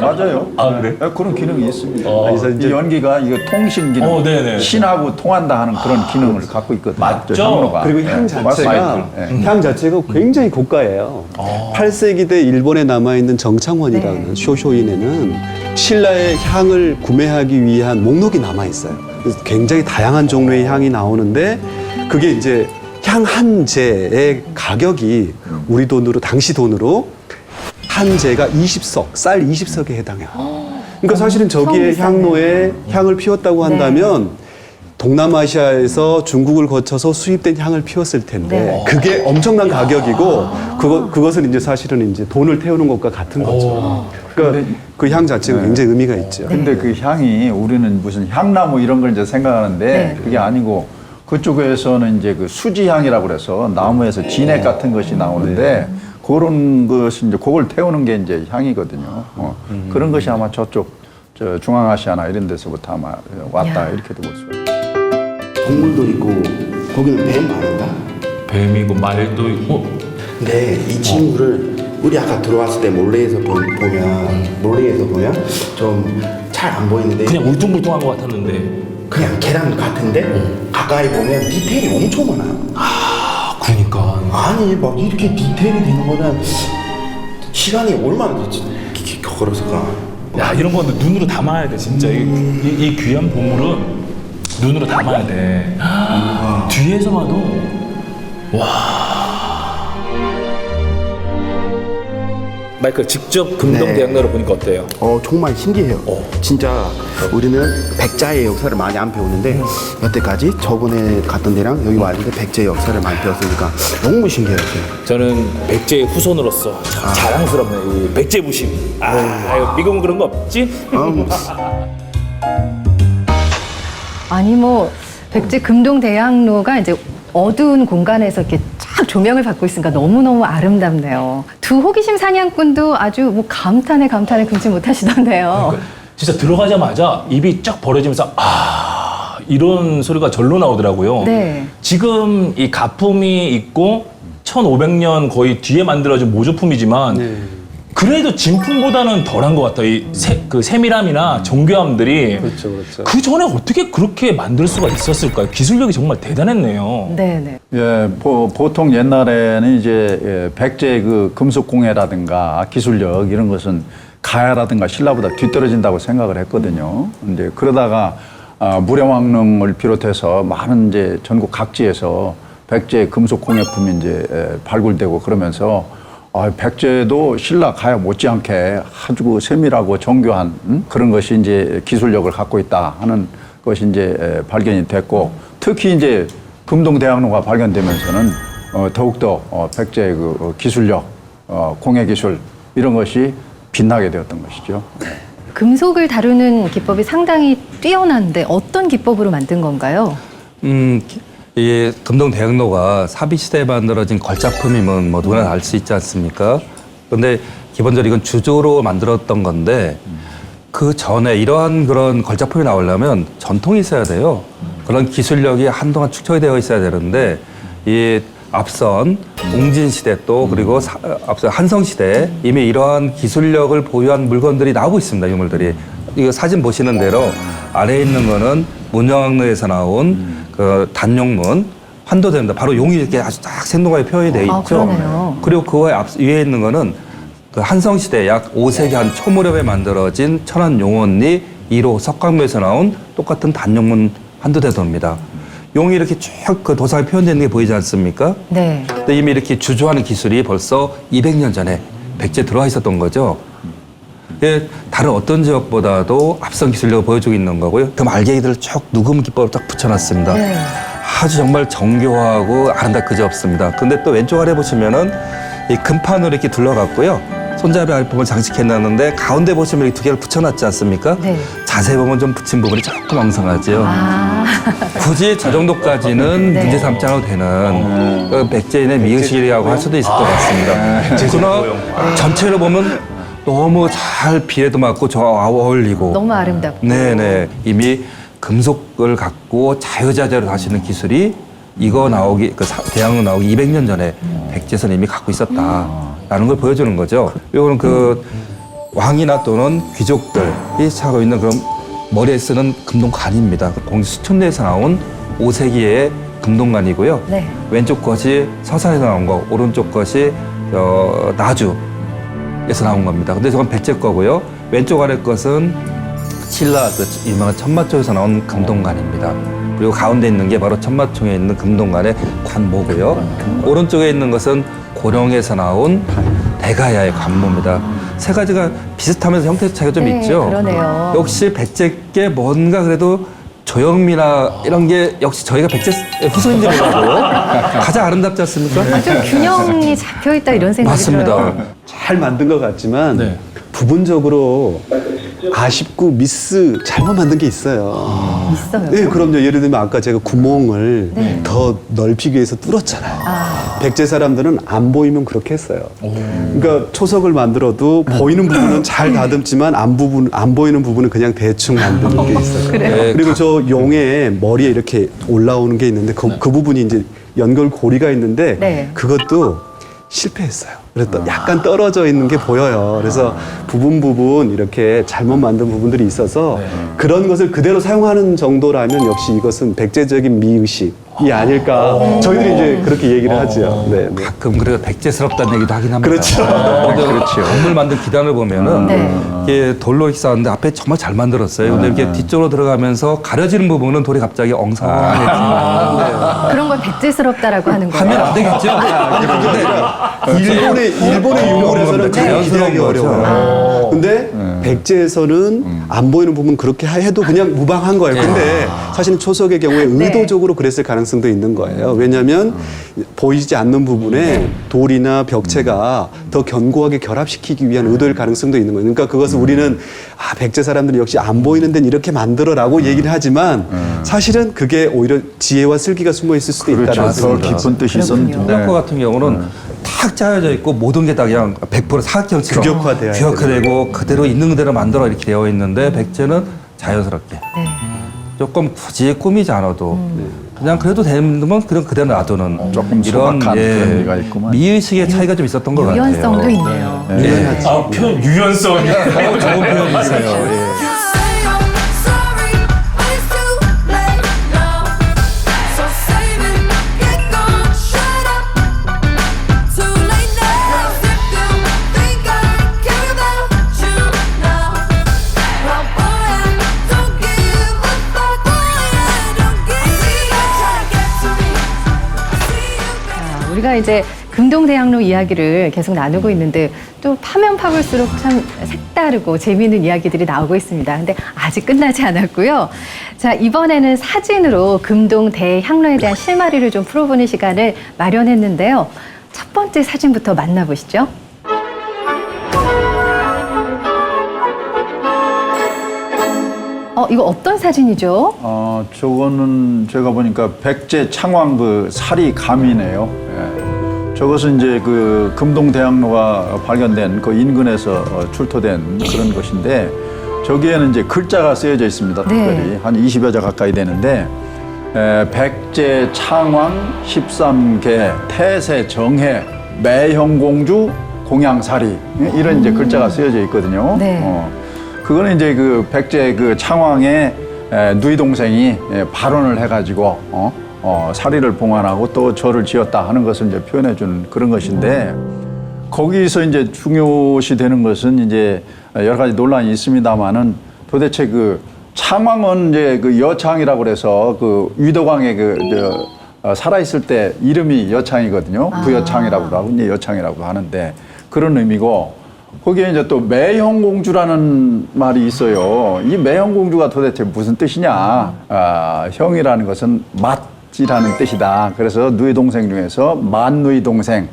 맞아요. 아, 그래? 그런 기능이 있습니다. 그래서 이제 이 연기가 이거 통신 기능, 네네. 신하고 통한다 하는 그런 기능을 갖고 있거든요. 맞죠? 저 향로가. 그리고 향 자체가 사이클. 향 자체가 굉장히 고가예요. 8세기 때 일본에 남아 있는 정창원이라는 쇼쇼인에는 신라의 향을 구매하기 위한 목록이 남아 있어요. 그래서 굉장히 다양한 종류의 향이 나오는데 그게 이제 향 한 재의 가격이 우리 돈으로 당시 돈으로 한 재가 20석, 쌀 20석에 해당해요. 그러니까 사실은 저기에 향로에 향을 피웠다고 한다면 동남아시아에서 중국을 거쳐서 수입된 향을 피웠을 텐데 네. 그게 엄청난 가격이고 그것은 이제 사실은 이제 돈을 태우는 것과 같은 거죠. 그러니까 그 향 자체가 굉장히 의미가 있죠. 근데 그 향이 우리는 무슨 향나무 이런 걸 이제 생각하는데 네. 그게 아니고 그쪽에서는 이제 그 수지향이라고 그래서 나무에서 진액 같은 것이 나오는데 그런 것이 이제 그걸 태우는 게 이제 향이거든요. 그런 것이 아마 저쪽 저 중앙아시아나 이런 데서부터 아마 왔다 이렇게도 볼 수가 있어요. 동물도 있고 거기는 뱀 많은가? 뱀이고 말도 있고. 근데 이 친구를 우리 아까 들어왔을 때 몰래에서 보면 좀 잘 안 보이는데 그냥 울퉁불퉁한 것 같았는데. 그냥 계란 같은데 가까이 보면 디테일이 엄청 많아요. 아, 그러니까. 아니 막 이렇게 디테일이 되는 거는 시간이 얼마나 걸어서가. 야, 이런 건 눈으로 담아야 돼, 진짜. 이 귀한 보물은 눈으로 담아야 돼. 뒤에서 봐도, 마이클, 직접 금동대학로를 보니까 어때요? 정말 신기해요. 진짜 우리는 백자의 역사를 많이 안 배우는데 여태까지 저번에 갔던 데랑 여기 왔는데 백제의 역사를 많이 배웠으니까 너무 신기해요. 저는 백제의 후손으로서 참 자랑스럽네요. 이 백제 부심. 이거 미국은 그런 거 없지? 아니 뭐 백제 금동대학로가 이제 어두운 공간에서 이렇게 쫙 조명을 받고 있으니까 너무너무 아름답네요. 두 호기심 사냥꾼도 아주 뭐 감탄에 금치 못하시던데요. 진짜 들어가자마자 입이 쫙 벌어지면서 이런 소리가 절로 나오더라고요. 네. 지금 이 가품이 있고 1500년 거의 뒤에 만들어진 모조품이지만 그래도 진품보다는 덜한 것 같아요. 그 세밀함이나 정교함들이. 그렇죠, 그렇죠. 그 전에 어떻게 그렇게 만들 수가 있었을까요? 기술력이 정말 대단했네요. 네네. 예, 보통 옛날에는 이제 백제 그 금속공예라든가 기술력 이런 것은 가야라든가 신라보다 뒤떨어진다고 생각을 했거든요. 이제 그러다가 무령왕릉을 비롯해서 많은 이제 전국 각지에서 백제 금속공예품이 이제 발굴되고 그러면서 백제도 신라 가야 못지않게 아주 세밀하고 정교한 그런 것이 이제 기술력을 갖고 있다 하는 것이 이제 발견이 됐고 특히 이제 금동대학로가 발견되면서는 더욱더 백제의 그 기술력, 공예 기술 이런 것이 빛나게 되었던 것이죠. 금속을 다루는 기법이 상당히 뛰어난데 어떤 기법으로 만든 건가요? 이 금동대학로가 사비시대에 만들어진 걸작품이면 뭐 누구나 알 수 있지 않습니까? 그런데 기본적으로 이건 주조로 만들었던 건데 그 전에 이러한 그런 걸작품이 나오려면 전통이 있어야 돼요. 그런 기술력이 한동안 축적이 되어 있어야 되는데 이 앞선 웅진시대 또 그리고 앞선 한성시대 이미 이러한 기술력을 보유한 물건들이 나오고 있습니다. 유물들이. 이거 사진 보시는 대로 아래에 있는 거는 문영학로에서 나온 그 단용문 환도대입니다. 바로 용이 이렇게 아주 딱 생동하게 표현이 되어 있죠. 그러네요. 그리고 그 위에 있는 거는 그 한성시대 약 5세기 한 초무렵에 만들어진 천안용원리 1호 석강묘에서 나온 똑같은 단용문 환도대도입니다. 용이 이렇게 쭉 그 도상에 표현되는 게 보이지 않습니까? 네. 근데 이미 이렇게 주조하는 기술이 벌써 200년 전에 백제에 들어와 있었던 거죠. 예, 다른 어떤 지역보다도 앞선 기술력을 보여주고 있는 거고요. 그 말개이들을 쭉 누금 기법을 딱 붙여놨습니다. 네. 아주 정말 정교하고 아름답고 그지없습니다. 근데 또 왼쪽 아래 보시면은 이 금판으로 이렇게 둘러갔고요. 손잡이 아랫부분을 장식해놨는데 가운데 보시면 이렇게 두 개를 붙여놨지 않습니까? 네. 자세히 보면 좀 붙인 부분이 조금 엉성하죠. 아. 굳이 저 정도까지는 네. 문제 삼지 않아도 되는 그 백제인의 미의식이라고 할 수도 있을 것 같습니다. 그러나 전체로 보면 너무 잘 비례도 맞고 저 어울리고 너무 아름답고. 네네 이미 금속을 갖고 자유자재로 다시는 기술이 이거 나오기 대항로 나오기 200년 전에 백제에서는 이미 갖고 있었다라는 걸 보여주는 거죠. 이거는 그 왕이나 또는 귀족들이 차고 있는 그런 머리에 쓰는 금동관입니다. 공주 수천리에서 나온 5세기의 금동관이고요. 네. 왼쪽 것이 서산에서 나온 거, 오른쪽 것이 나주에서 나온 겁니다. 근데 저건 백제 거고요. 왼쪽 아래 것은 신라 그 유명한 천마총에서 나온 금동관입니다. 그리고 가운데 있는 게 바로 천마총에 있는 금동관의 관모고요. 오른쪽에 있는 것은 고령에서 나온 대가야의 관모입니다. 세 가지가 비슷하면서 형태 차이가 좀 네, 있죠. 그러네요. 역시 백제께 뭔가 그래도 조형미나 이런 게 역시 저희가 백제 후손인지 몰라도 가장 아름답지 않습니까? 아, 좀 균형이 잡혀 있다 이런 생각이 맞습니다. 들어요. 잘 만든 것 같지만 네. 부분적으로 아쉽고 미스 잘못 만든 게 있어요. 있어요. 네, 그럼요. 예를 들면 아까 제가 구멍을 네. 더 넓히기 위해서 뚫었잖아요. 백제 사람들은 안 보이면 그렇게 했어요. 그러니까 초석을 만들어도 보이는 부분은 잘 다듬지만 안 보이는 부분은 그냥 대충 만드는 게 있어요. 네, 그리고 저 용의 머리에 이렇게 올라오는 게 있는데 그 부분이 이제 연결고리가 있는데 네. 그것도 실패했어요. 그래서 약간 떨어져 있는 게 보여요. 그래서 부분 이렇게 잘못 만든 부분들이 있어서 그런 것을 그대로 사용하는 정도라면 역시 이것은 백제적인 미의식이 아닐까. 저희들이 이제 그렇게 얘기를 하죠. 네, 네. 가끔 그래도 백제스럽다는 얘기도 하긴 합니다. 그렇죠. 그렇죠. 건물 만든 기단을 보면은 네. 이게 돌로 이렇게 쌓았는데 앞에 정말 잘 만들었어요. 근데 이렇게 뒤쪽으로 들어가면서 가려지는 부분은 돌이 갑자기 엉성해지는 그런 걸 백제스럽다라고 하는 거예요. 하면 안 되겠죠. 일본의 유물에서는 네. 기대하기 어려워요. 근데 백제에서는 안 보이는 부분 그렇게 해도 그냥 무방한 거예요. 근데 사실 초석의 경우에 의도적으로 그랬을 가능성도 있는 거예요. 왜냐하면 보이지 않는 부분에 돌이나 벽체가 더 견고하게 결합시키기 위한 의도일 가능성도 있는 거예요. 그러니까 그것을 우리는 백제 사람들은 역시 안 보이는 데는 이렇게 만들어라고 얘기를 하지만 사실은 그게 오히려 지혜와 슬기가 숨어 있을 수도 있다는 그렇죠. 더 생각입니다. 깊은 뜻이 있었는데. 성악과 같은 경우는 탁 짜여져 있고 모든 게 다 그냥 100% 사각형처럼 규격화돼야 규격화되고 그대로 있는 그대로 만들어 이렇게 되어 있는데 백제는 자연스럽게 네. 조금 굳이 꾸미지 않아도 그냥 그래도 되는 건 그냥 그대로 놔두는 조금 이런 소박한 그런 데가 있구만. 미의식의 차이가 좀 있었던 것 같아요. 유연성도 있네요. 아, 표현 유연성이. 좋은 표현이세요. 예. 우리가 이제 금동대학로 이야기를 계속 나누고 있는데 또 파면 파볼수록 참 색다르고 재미있는 이야기들이 나오고 있습니다. 근데 아직 끝나지 않았고요. 자, 이번에는 사진으로 금동대향로에 대한 실마리를 좀 풀어보는 시간을 마련했는데요. 첫 번째 사진부터 만나보시죠. 이거 어떤 사진이죠? 저거는 제가 보니까 백제 창왕 그 사리 감이네요. 예. 저것은 이제 그 금동대학로가 발견된 그 인근에서 출토된 그런 것인데 저기에는 이제 글자가 쓰여져 있습니다. 특별히 네. 한 20여 자 가까이 되는데 백제 창왕 13개 태세 정해 매형공주 공양사리 이런 이제 글자가 쓰여져 있거든요. 네. 그거는 이제 그 백제 그 창왕의 누이 동생이 발언을 해가지고 사리를 봉안하고 또 절을 지었다 하는 것을 이제 표현해 준 그런 것인데 거기서 이제 중요시 되는 것은 이제 여러 가지 논란이 있습니다만은 도대체 그 창왕은 이제 그 여창이라고 그래서 그 위도광의 살아있을 때 이름이 여창이거든요. 부여창이라고도 하고 이제 여창이라고 하는데 그런 의미고 거기에 이제 또 매형공주라는 말이 있어요. 이 매형공주가 도대체 무슨 뜻이냐? 형이라는 것은 맛이라는 뜻이다. 그래서 누이 동생 중에서 만누이 동생으로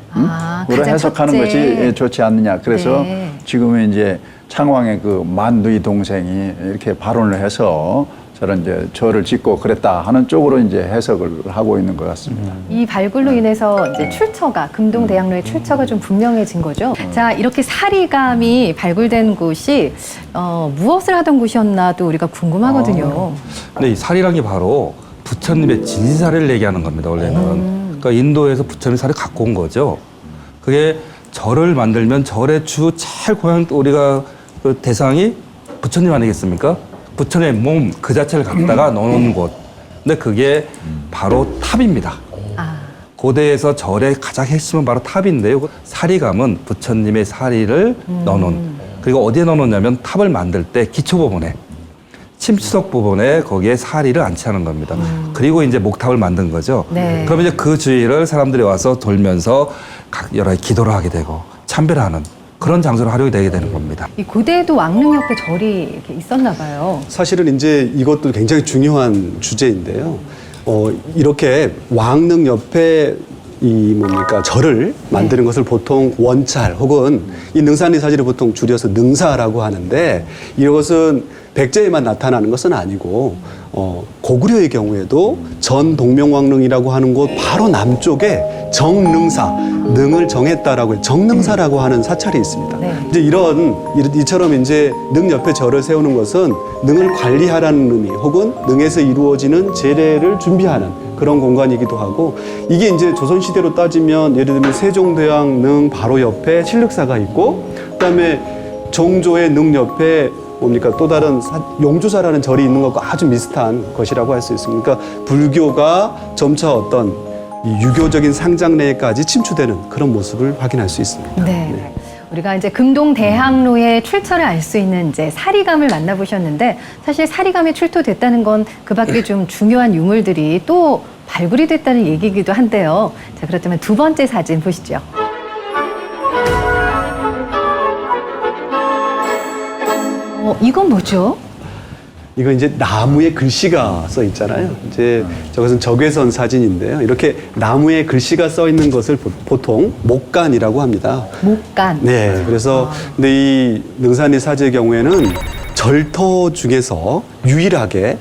해석하는 첫째. 것이 좋지 않느냐. 그래서 네. 지금은 이제 창왕의 그 만누이 동생이 이렇게 발언을 해서 저런 이제 절을 짓고 그랬다 하는 쪽으로 이제 해석을 하고 있는 것 같습니다. 이 발굴로 인해서 이제 출처가 금동대학로의 출처가 좀 분명해진 거죠. 자, 이렇게 사리감이 발굴된 곳이 무엇을 하던 곳이었나도 우리가 궁금하거든요. 근데 이 살이란 게 바로 부처님의 진사를 얘기하는 겁니다, 원래는. 그러니까 인도에서 부처님 살을 갖고 온 거죠. 그게 절을 만들면 절의 주 제일 고향 우리가 그 대상이 부처님 아니겠습니까? 부처님의 몸 그 자체를 갖다가 넣어놓은 곳. 근데 그게 바로 탑입니다. 고대에서 절의 가장 핵심은 바로 탑인데요. 사리감은 부처님의 사리를 넣어놓은. 그리고 어디에 넣어놓냐면 탑을 만들 때 기초 부분에 침수석 부분에 거기에 사리를 안치하는 겁니다. 그리고 이제 목탑을 만든 거죠. 네. 그러면 이제 그 주위를 사람들이 와서 돌면서 여러 가지 기도를 하게 되고 참배를 하는 그런 장소로 활용이 되게 되는 겁니다. 이 고대에도 왕릉 옆에 절이 이렇게 있었나 봐요. 사실은 이제 이것도 굉장히 중요한 주제인데요. 이렇게 왕릉 옆에 이 뭡니까 절을 만드는 것을 보통 원찰 혹은 이 능산리 사지를 보통 줄여서 능사라고 하는데 이것은 백제에만 나타나는 것은 아니고 고구려의 경우에도 전동명왕릉이라고 하는 곳 바로 남쪽에 정능사 능을 정했다라고 해요. 정능사라고 하는 사찰이 있습니다. 네. 이제 이처럼 이제 능 옆에 절을 세우는 것은 능을 관리하라는 의미 혹은 능에서 이루어지는 제례를 준비하는 그런 공간이기도 하고 이게 이제 조선시대로 따지면 예를 들면 세종대왕 능 바로 옆에 칠륵사가 있고 그다음에 정조의 능 옆에 뭡니까 또 다른 용주사라는 절이 있는 것과 아주 비슷한 것이라고 할 수 있습니다. 그러니까 불교가 점차 어떤 이 유교적인 상장내에까지 침투되는 그런 모습을 확인할 수 있습니다. 네. 우리가 이제 금동대학로의 출처를 알 수 있는 이제 사리감을 만나보셨는데 사실 사리감이 출토됐다는 건 그 밖에 좀 중요한 유물들이 또 발굴이 됐다는 얘기이기도 한데요. 자, 그렇다면 두 번째 사진 보시죠. 이건 뭐죠? 이거 이제 나무에 글씨가 써 있잖아요. 이제 저것은 적외선 사진인데요. 이렇게 나무에 글씨가 써 있는 것을 보통 목간이라고 합니다. 목간. 네. 그래서 근데 이 능산리 사지의 경우에는 절터 중에서 유일하게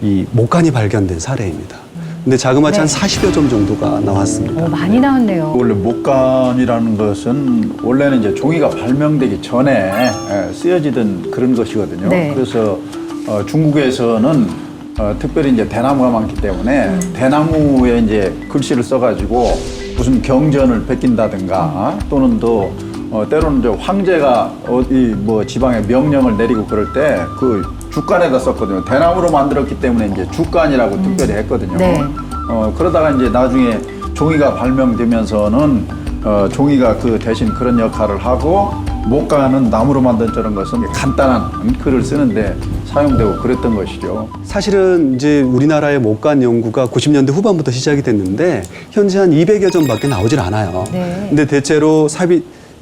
이 목간이 발견된 사례입니다. 근데 자그마치 한 40여 점 정도가 나왔습니다. 많이 나왔네요. 원래 목간이라는 것은 원래는 이제 종이가 발명되기 전에 쓰여지던 그런 것이거든요. 네. 그래서 중국에서는 특별히 이제 대나무가 많기 때문에 대나무에 이제 글씨를 써가지고 무슨 경전을 베낀다든가 또는 또 때로는 이제 황제가 어디 뭐 지방에 명령을 내리고 그럴 때 그 주간에다 썼거든요. 대나무로 만들었기 때문에 이제 주간이라고 특별히 했거든요. 네. 그러다가 이제 나중에 종이가 발명되면서는 종이가 그 대신 그런 역할을 하고 목간은 나무로 만든 저런 것은 간단한 글을 쓰는데 사용되고 그랬던 것이죠. 사실은 이제 우리나라의 목간 연구가 90년대 후반부터 시작이 됐는데 현재 한 200여 점밖에 나오질 않아요. 네. 근데 대체로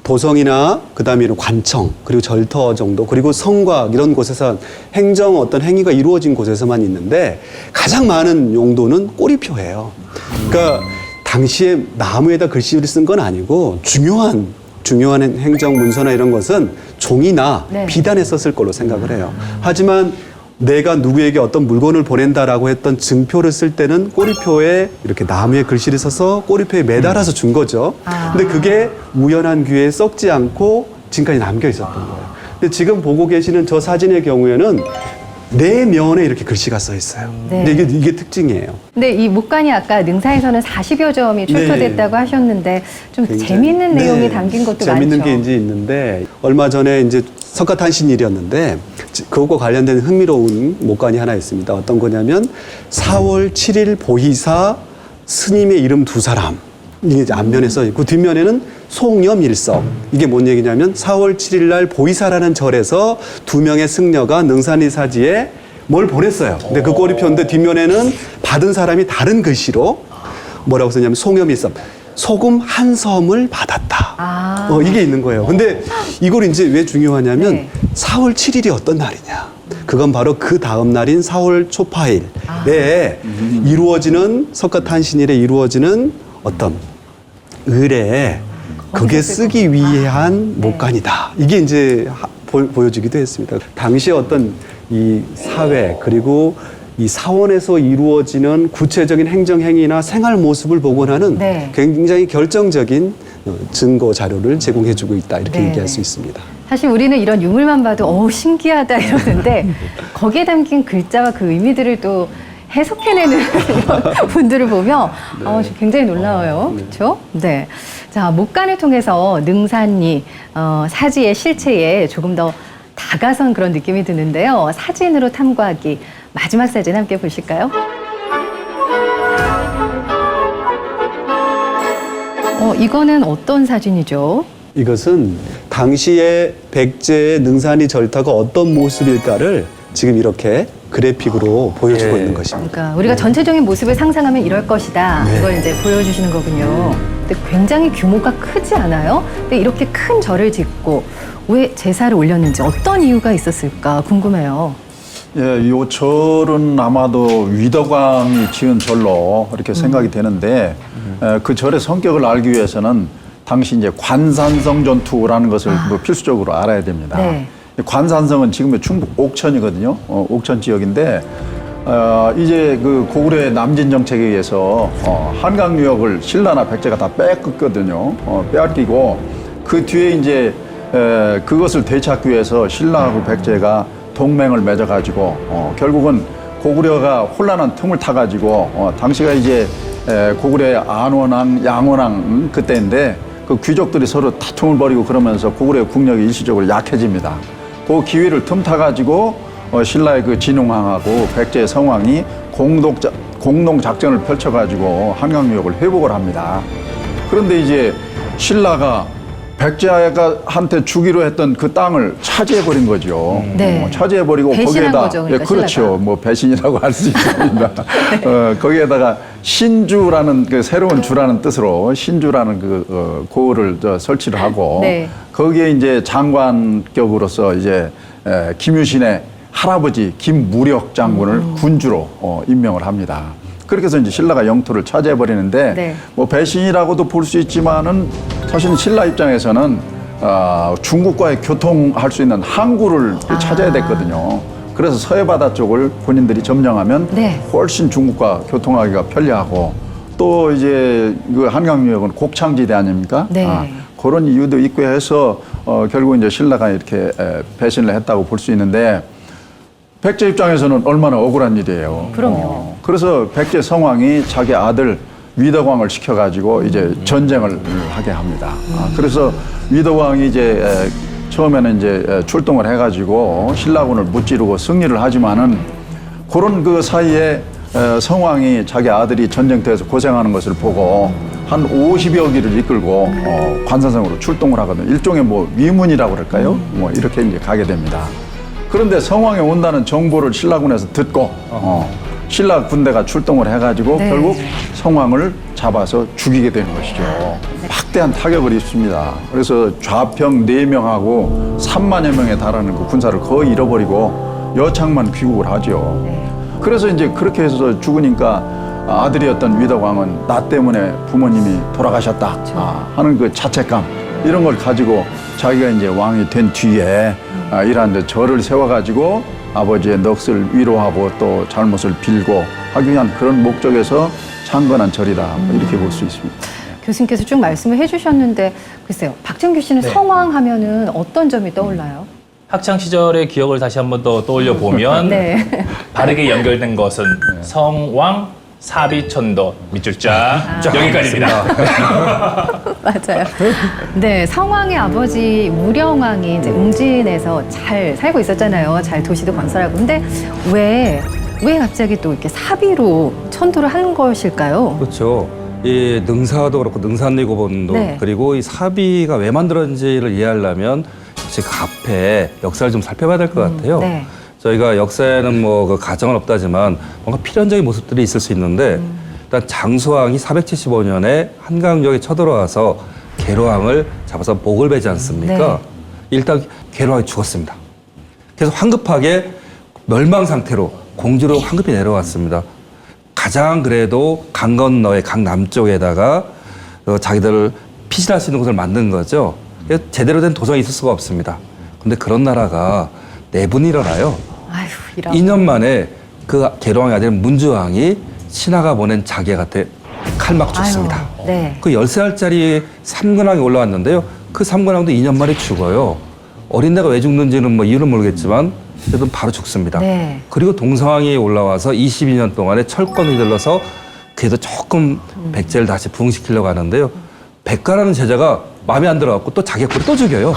도성이나 그다음에 이런 관청 그리고 절터 정도 그리고 성곽 이런 곳에서 어떤 행위가 이루어진 곳에서만 있는데 가장 많은 용도는 꼬리표예요. 그러니까 당시에 나무에다 글씨를 쓴 건 아니고 중요한 행정 문서나 이런 것은 종이나 네. 비단에 썼을 걸로 생각을 해요. 하지만 내가 누구에게 어떤 물건을 보낸다라고 했던 증표를 쓸 때는 꼬리표에 이렇게 나무에 글씨를 써서 꼬리표에 매달아서 준 거죠. 근데 그게 우연한 기회에 썩지 않고 지금까지 남겨 있었던 거예요. 근데 지금 보고 계시는 저 사진의 경우에는 네 면에 이렇게 글씨가 써 있어요. 네. 근데 이게 특징이에요. 근데 이 목간이 아까 능사에서는 40여 점이 출토됐다고 하셨는데 좀 굉장히- 재미있는 내용이 네. 담긴 것도 재밌는 많죠. 게 이제 있는데 얼마 전에 이제 석가탄신일이었는데 그것과 관련된 흥미로운 목간이 하나 있습니다. 어떤 거냐면 4월 7일 보희사 스님의 이름 두 사람 이게 이제 앞면에 써 있고 뒷면에는 송염일석. 이게 뭔 얘기냐면 4월 7일 날 보이사라는 절에서 두 명의 승려가 능산이 사지에 뭘 보냈어요. 근데 그 꼬리표인데 뒷면에는 받은 사람이 다른 글씨로 뭐라고 썼냐면 송염일석. 소금 한 섬을 받았다. 이게 있는 거예요. 근데 이걸 이제 왜 중요하냐면 네. 4월 7일이 어떤 날이냐. 그건 바로 그 다음 날인 4월 초파일에 이루어지는 석가탄신일에 이루어지는 어떤 의례 그게 쓰기 위한 목간이다. 이게 이제 보여지기도 했습니다. 당시에 어떤 이 사회 그리고 이 사원에서 이루어지는 구체적인 행정행위나 생활 모습을 복원하는 네. 굉장히 결정적인 증거 자료를 제공해주고 있다 이렇게 네. 얘기할 수 있습니다. 사실 우리는 이런 유물만 봐도 신기하다 이러는데 거기에 담긴 글자와 그 의미들을 또 해석해내는 분들을 보면 굉장히 놀라워요. 그렇죠? 네. 자, 목간을 통해서 능산리 사지의 실체에 조금 더 다가선 그런 느낌이 드는데요. 사진으로 탐구하기 마지막 사진 함께 보실까요? 이거는 어떤 사진이죠? 이것은 당시의 백제의 능산리 절타가 어떤 모습일까를 지금 이렇게 그래픽으로 보여주고 있는 것입니다. 그러니까 우리가 전체적인 모습을 상상하면 이럴 것이다. 이걸 이제 보여주시는 거군요. 근데 굉장히 규모가 크지 않아요? 근데 이렇게 큰 절을 짓고 왜 제사를 올렸는지 어떤 이유가 있었을까 궁금해요. 예, 이 절은 아마도 위덕왕이 지은 절로 이렇게 생각이 되는데 그 절의 성격을 알기 위해서는 당시 이제 관산성 전투라는 것을 뭐 필수적으로 알아야 됩니다. 네. 관산성은 지금의 충북 옥천이거든요. 옥천 지역인데 이제 그 고구려의 남진 정책에 의해서 한강 유역을 신라나 백제가 다 뺏겼거든요. 빼앗기고 그 뒤에 이제 그것을 되찾기 위해서 신라하고 백제가 동맹을 맺어가지고 결국은 고구려가 혼란한 틈을 타가지고 당시가 이제 고구려의 안원왕, 양원왕 그때인데 그 귀족들이 서로 다툼을 벌이고 그러면서 고구려의 국력이 일시적으로 약해집니다. 그 기회를 틈타가지고 신라의 그 진흥왕하고 백제의 성왕이 공동 작전을 펼쳐가지고 한강 유역을 회복을 합니다. 그런데 이제 신라가 백제한테 주기로 했던 그 땅을 차지해버린 거죠. 네. 차지해버리고 배신한 거기에다 거죠, 그러니까 그렇죠. 신라가. 뭐 배신이라고 할 수 있습니다. 거기에다가 신주라는 그 새로운 주라는 뜻으로 신주라는 그 고을을 설치를 하고 네. 거기에 이제 장관격으로서 이제 김유신의 할아버지 김무력 장군을 군주로 임명을 합니다. 그렇게 해서 이제 신라가 영토를 차지해 버리는데 네. 뭐 배신이라고도 볼 수 있지만은 사실 신라 입장에서는 중국과의 교통할 수 있는 항구를 찾아야 됐거든요. 그래서 서해 바다 쪽을 본인들이 점령하면 네. 훨씬 중국과 교통하기가 편리하고 또 이제 그 한강유역은 곡창지대 아닙니까? 네. 그런 이유도 있고 해서 결국 이제 신라가 이렇게 배신을 했다고 볼 수 있는데 백제 입장에서는 얼마나 억울한 일이에요. 그럼요. 그래서 백제 성왕이 자기 아들 위덕왕을 시켜가지고 이제 전쟁을 하게 합니다. 그래서 위덕왕이 이제 처음에는 이제 출동을 해가지고 신라군을 무찌르고 승리를 하지만은 그런 그 사이에 성왕이 자기 아들이 전쟁터에서 고생하는 것을 보고 한 50여 기를 이끌고 관산성으로 출동을 하거든요. 일종의 뭐 위문이라고 그럴까요? 뭐 이렇게 이제 가게 됩니다. 그런데 성왕이 온다는 정보를 신라군에서 듣고 신라 군대가 출동을 해가지고 네. 결국 성왕을 잡아서 죽이게 되는 것이죠. 막대한 타격을 입습니다. 그래서 좌평 4명하고 3만여 명에 달하는 그 군사를 거의 잃어버리고 여창만 귀국을 하죠. 그래서 이제 그렇게 해서 죽으니까 아들이었던 위덕왕은 나 때문에 부모님이 돌아가셨다 하는 그 자책감 이런 걸 가지고 자기가 이제 왕이 된 뒤에 이러한 절을 세워가지고 아버지의 넋을 위로하고 또 잘못을 빌고 하기 위한 그런 목적에서 창건한 절이다 이렇게 볼 수 있습니다. 교수님께서 쭉 말씀을 해주셨는데 글쎄요. 박정규 씨는 성왕 하면은 어떤 점이 떠올라요? 학창 시절의 기억을 다시 한번 더 떠올려 보면 네. 바르게 연결된 것은 성왕, 사비천도 밑줄 짝 여기까지입니다. 맞아요. 네, 성왕의 아버지 무령왕이 이제 웅진에서 잘 살고 있었잖아요. 잘 도시도 건설하고. 근데 왜 갑자기 또 이렇게 사비로 천도를 한 것일까요? 그렇죠. 이 능사도 그렇고 능산리고본도 네. 그리고 이 사비가 왜 만들어진지를 이해하려면 사실 그 앞에 역사를 좀 살펴봐야 될 것 같아요. 네. 저희가 역사에는 뭐 그 가정은 없다지만 뭔가 필연적인 모습들이 있을 수 있는데 일단 장수왕이 475년에 한강 지역에 쳐들어와서 계로왕을 잡아서 목을 베지 않습니까? 네. 일단 계로왕이 죽었습니다. 그래서 황급하게 멸망 상태로 공주로 황급히 내려왔습니다. 가장 그래도 강 건너의 강 남쪽에다가 자기들을 피신할 수 있는 곳을 만든 거죠. 그래서 제대로 된 도성이 있을 수가 없습니다. 근데 그런 나라가 내분이 일어나요. 아휴, 이런. 2년 만에 그 계로왕의 아들 문주왕이 신하가 보낸 자객한테 칼막 죽습니다. 아유, 네. 그 13살짜리 삼근왕이 올라왔는데요. 그 삼근왕도 2년 만에 죽어요. 어린애가 왜 죽는지는 뭐 이유는 모르겠지만 그래도 바로 죽습니다. 네. 그리고 동성왕이 올라와서 22년 동안에 철권을 들러서 그래도 조금 백제를 다시 부흥시키려고 하는데요. 백가라는 제자가 마음에 안 들어갖고 또 자객골을 또 죽여요.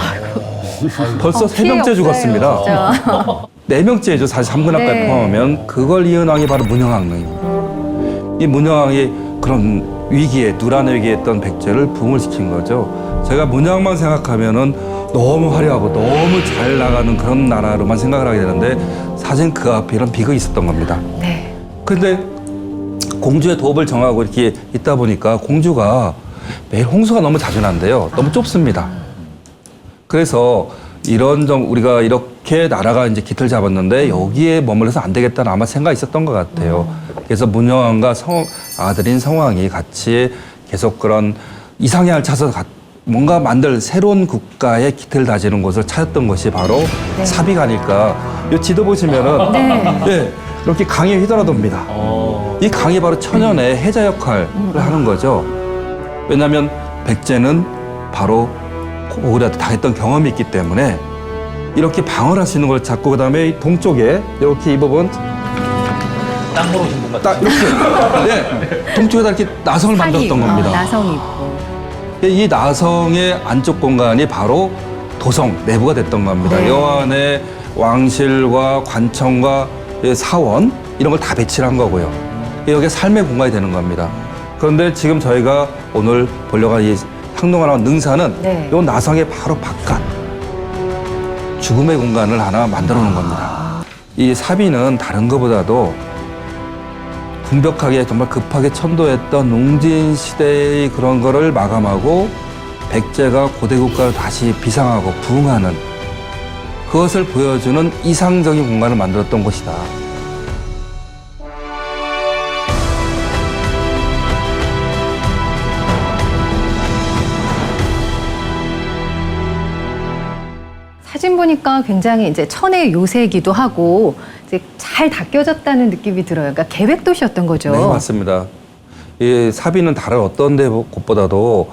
벌써 세 피해 명째 없어요, 죽었습니다. 진짜. 네 명째죠. 사실 삼근왕까지 네. 포함하면 그걸 이은 왕이 바로 문영왕릉입니다. 이 문영왕이 그런 위기에 누란의 위기에 있던 백제를 부흥을 시킨 거죠. 제가 문영왕만 생각하면은 너무 화려하고 너무 잘 나가는 그런 나라로만 생각을 하게 되는데 사실 그 앞에 이런 비극이 있었던 겁니다. 네. 근데 공주의 도읍을 정하고 이렇게 있다 보니까 공주가 매일 홍수가 너무 자주 난대요. 너무 좁습니다. 그래서 우리가 이렇게 나라가 이제 기틀 잡았는데 여기에 머물러서 안 되겠다는 아마 생각이 있었던 것 같아요. 그래서 문영왕과 아들인 성왕이 같이 계속 그런 이상향을 찾아서 뭔가 만들 새로운 국가의 기틀 다지는 곳을 찾았던 것이 바로 네. 사비가 아닐까. 이 지도 보시면은 네. 예, 이렇게 강이 휘돌아돕니다. 이 강이 바로 천연의 해자 역할을 하는 거죠. 왜냐하면 백제는 바로 고구려한테 당했던 경험이 있기 때문에 이렇게 방어를 할 수 있는 걸 찾고 그다음에 이 동쪽에 이렇게 이 부분 땅 모르신 분 같아요. 딱 이렇게 네, 동쪽에다 이렇게 나성을 만들었던 겁니다. 나성이 있고. 이 나성의 안쪽 공간이 바로 도성 내부가 됐던 겁니다. 네. 여 안에 왕실과 관청과 사원 이런 걸 다 배치를 한 거고요. 여기가 삶의 공간이 되는 겁니다. 그런데 지금 저희가 오늘 보려고 하는 이 상동하나 능사는 네. 이 나성의 바로 바깥 죽음의 공간을 하나 만들어 놓은 겁니다. 이 사비는 다른 것보다도 분벽하게 정말 급하게 천도했던 웅진 시대의 그런 거를 마감하고 백제가 고대 국가를 다시 비상하고 부흥하는 그것을 보여주는 이상적인 공간을 만들었던 곳이다. 사진 보니까 굉장히 이제 천의 요새이기도 하고 이제 잘 닦여졌다는 느낌이 들어요. 그러니까 계획 도시였던 거죠. 네, 맞습니다. 이 사비는 다른 어떤 곳보다도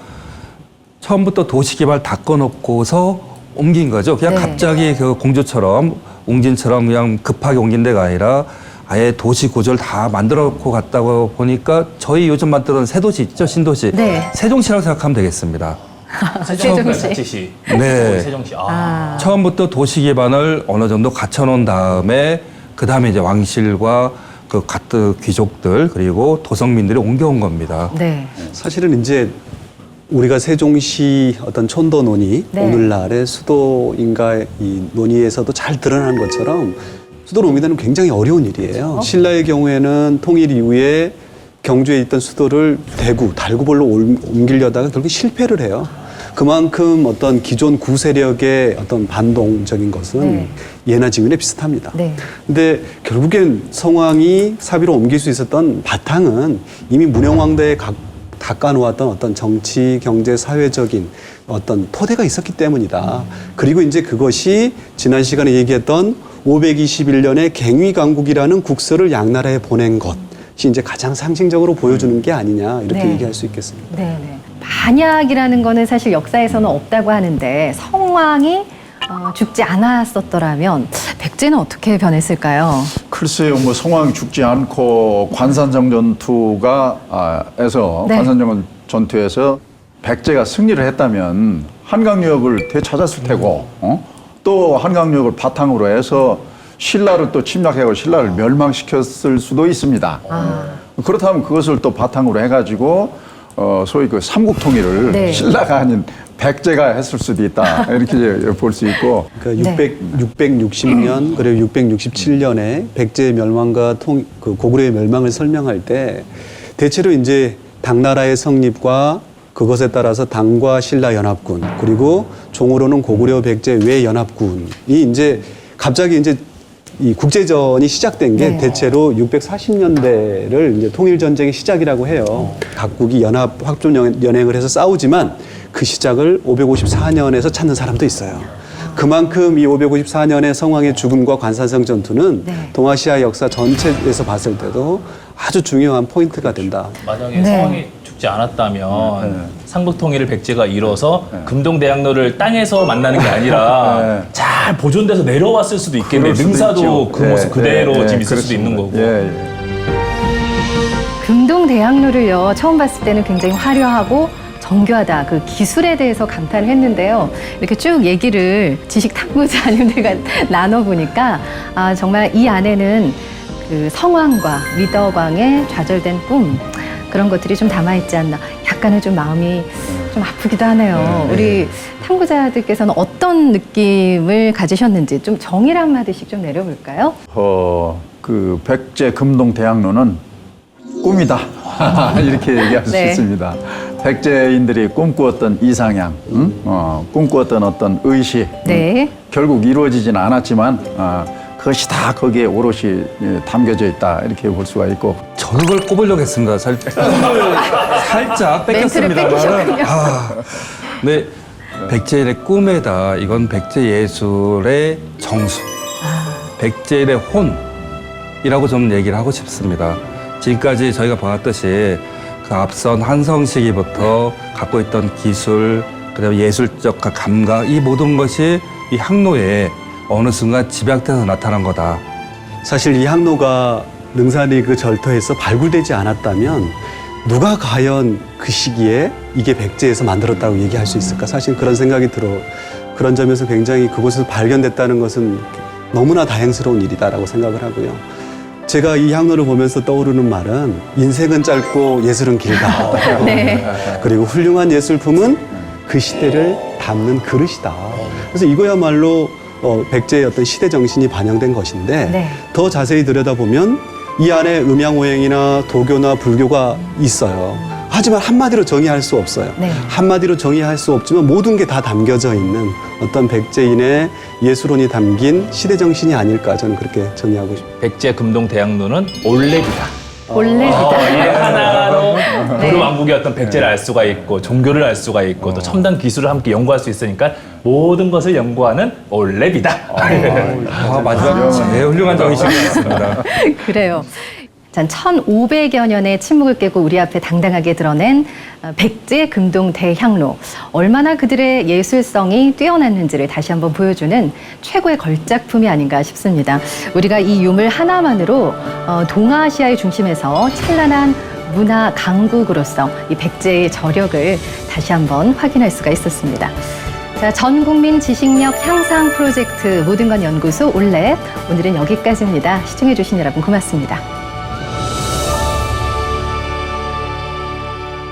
처음부터 도시 개발 다 꺼놓고서 옮긴 거죠. 그냥 네. 갑자기 그 공주처럼 웅진처럼 그냥 급하게 옮긴 데가 아니라 아예 도시 구조를 다 만들어 놓고 갔다고 보니까 저희 요즘 만드는 새도시 있죠, 신도시. 네. 세종시라고 생각하면 되겠습니다. 세종시. 네. 세종시. 아. 처음부터 도시 기반을 어느 정도 갖춰놓은 다음에 그 다음에 이제 왕실과 그 같은 귀족들 그리고 도성민들이 옮겨온 겁니다. 네. 사실은 이제 우리가 세종시 어떤 촌도 논의, 네. 오늘날의 수도인가 이 논의에서도 잘 드러난 것처럼 수도를 옮기다는 굉장히 어려운 일이에요. 신라의 경우에는 통일 이후에 경주에 있던 수도를 대구, 달구벌로 옮기려다가 결국 실패를 해요. 그만큼 어떤 기존 구세력의 어떤 반동적인 것은 네. 예나 지금이나 비슷합니다. 네. 근데 결국엔 성왕이 사비로 옮길 수 있었던 바탕은 이미 문영왕대에 닦아놓았던 어떤 정치, 경제, 사회적인 어떤 토대가 있었기 때문이다. 그리고 이제 그것이 지난 시간에 얘기했던 521년에 갱위강국이라는 국서를 양나라에 보낸 것이 이제 가장 상징적으로 보여주는 게 아니냐 이렇게 네. 얘기할 수 있겠습니다. 네, 네. 반약이라는 거는 사실 역사에서는 없다고 하는데 성왕이 죽지 않았었더라면 백제는 어떻게 변했을까요? 글쎄요, 뭐 성왕이 죽지 않고 관산정 전투에서 네. 관산정 전투에서 백제가 승리를 했다면 한강역을 되찾았을 테고, 또 한강역을 바탕으로 해서 신라를 또 침략하고 신라를 멸망시켰을 수도 있습니다. 그렇다면 그것을 또 바탕으로 해가지고 소위 그 삼국통일을 네. 신라가 아닌 백제가 했을 수도 있다 이렇게 볼 수 있고 그러니까 네. 660년 그리고 667년에 백제의 멸망과 그 고구려의 멸망을 설명할 때 대체로 이제 당나라의 성립과 그것에 따라서 당과 신라 연합군 그리고 종으로는 고구려 백제 외연합군이 이제 갑자기 이제 이 국제전이 시작된 게 네. 대체로 640년대를 이제 통일 전쟁의 시작이라고 해요. 각국이 연합 확존 연행을 해서 싸우지만 그 시작을 554년에서 찾는 사람도 있어요. 그만큼 이 554년의 성왕의 죽음과 관산성 전투는 네. 동아시아 역사 전체에서 봤을 때도 아주 중요한 포인트가 된다. 만약에 네. 성왕이 죽지 않았다면 삼국통일을 백제가 이뤄서 금동대학로를 땅에서 만나는 게 아니라 잘 보존돼서 내려왔을 수도 있겠네. 그럴 수도 능사도 있죠. 그 모습 그대로 지금 있을 수도 그렇습니다. 있는 거고. 예, 예. 금동대학로를요, 처음 봤을 때는 굉장히 화려하고 정교하다. 그 기술에 대해서 감탄을 했는데요. 이렇게 쭉 얘기를 지식 탐구자님들과 나눠보니까 아, 정말 이 안에는 그 성왕과 리더광의 좌절된 꿈 그런 것들이 좀 담아있지 않나. 약간은 좀 마음이 좀 아프기도 하네요. 우리 탐구자들께서는 어떤 느낌을 가지셨는지 좀 정의 한마디씩 좀 내려볼까요? 그 백제 금동 대학로는 꿈이다 이렇게 얘기할 수 네. 있습니다. 백제인들이 꿈꾸었던 이상향, 꿈꾸었던 어떤 의식, 네. 결국 이루어지진 않았지만 그것이 다 거기에 오롯이 담겨져 있다 이렇게 볼 수가 있고. 저는 그걸 꼽으려고 했습니다. 살짝 멘트를 뺏겼습니다만. 뺏기셨군요. 네, 백제인의 꿈에다 이건 백제 예술의 정수, 백제인의 혼이라고 좀 얘기를 하고 싶습니다. 지금까지 저희가 봐왔듯이 그 앞선 한성 시기부터 갖고 있던 기술, 그다음에 예술적 감각, 이 모든 것이 이 항로에 어느 순간 집약돼서 나타난 거다. 사실 이 항로가 능사리그 절터에서 발굴되지 않았다면 누가 과연 그 시기에 이게 백제에서 만들었다고 얘기할 수 있을까? 사실 그런 생각이 들어. 그런 점에서 굉장히 그곳에서 발견됐다는 것은 너무나 다행스러운 일이다라고 생각을 하고요. 제가 이 항로를 보면서 떠오르는 말은 인생은 짧고 예술은 길다. 네. 그리고 훌륭한 예술품은 그 시대를 담는 그릇이다. 그래서 이거야말로 백제의 어떤 시대 정신이 반영된 것인데 네. 더 자세히 들여다보면 이 안에 음양오행이나 도교나 불교가 있어요. 하지만 한마디로 정의할 수 없어요. 네. 한마디로 정의할 수 없지만 모든 게 다 담겨져 있는 어떤 백제인의 예술혼이 담긴 시대 정신이 아닐까 저는 그렇게 정의하고 싶습니다. 백제 금동대학로는 올레비다. 올레비다. 이 하나로 네. 고려 왕국의 어떤 백제를 알 수가 있고 종교를 알 수가 있고 또 첨단 기술을 함께 연구할 수 있으니까 모든 것을 연구하는 올레비다. 마지막 제일 훌륭한 정의식이었습니다. 그래요. 자, 1500여 년의 침묵을 깨고 우리 앞에 당당하게 드러낸 백제 금동 대향로. 얼마나 그들의 예술성이 뛰어났는지를 다시 한번 보여주는 최고의 걸작품이 아닌가 싶습니다. 우리가 이 유물 하나만으로 동아시아의 중심에서 찬란한 문화 강국으로서 이 백제의 저력을 다시 한번 확인할 수가 있었습니다. 자, 전 국민 지식력 향상 프로젝트 모든 건 연구소 올랩. 오늘은 여기까지입니다. 시청해주신 여러분 고맙습니다.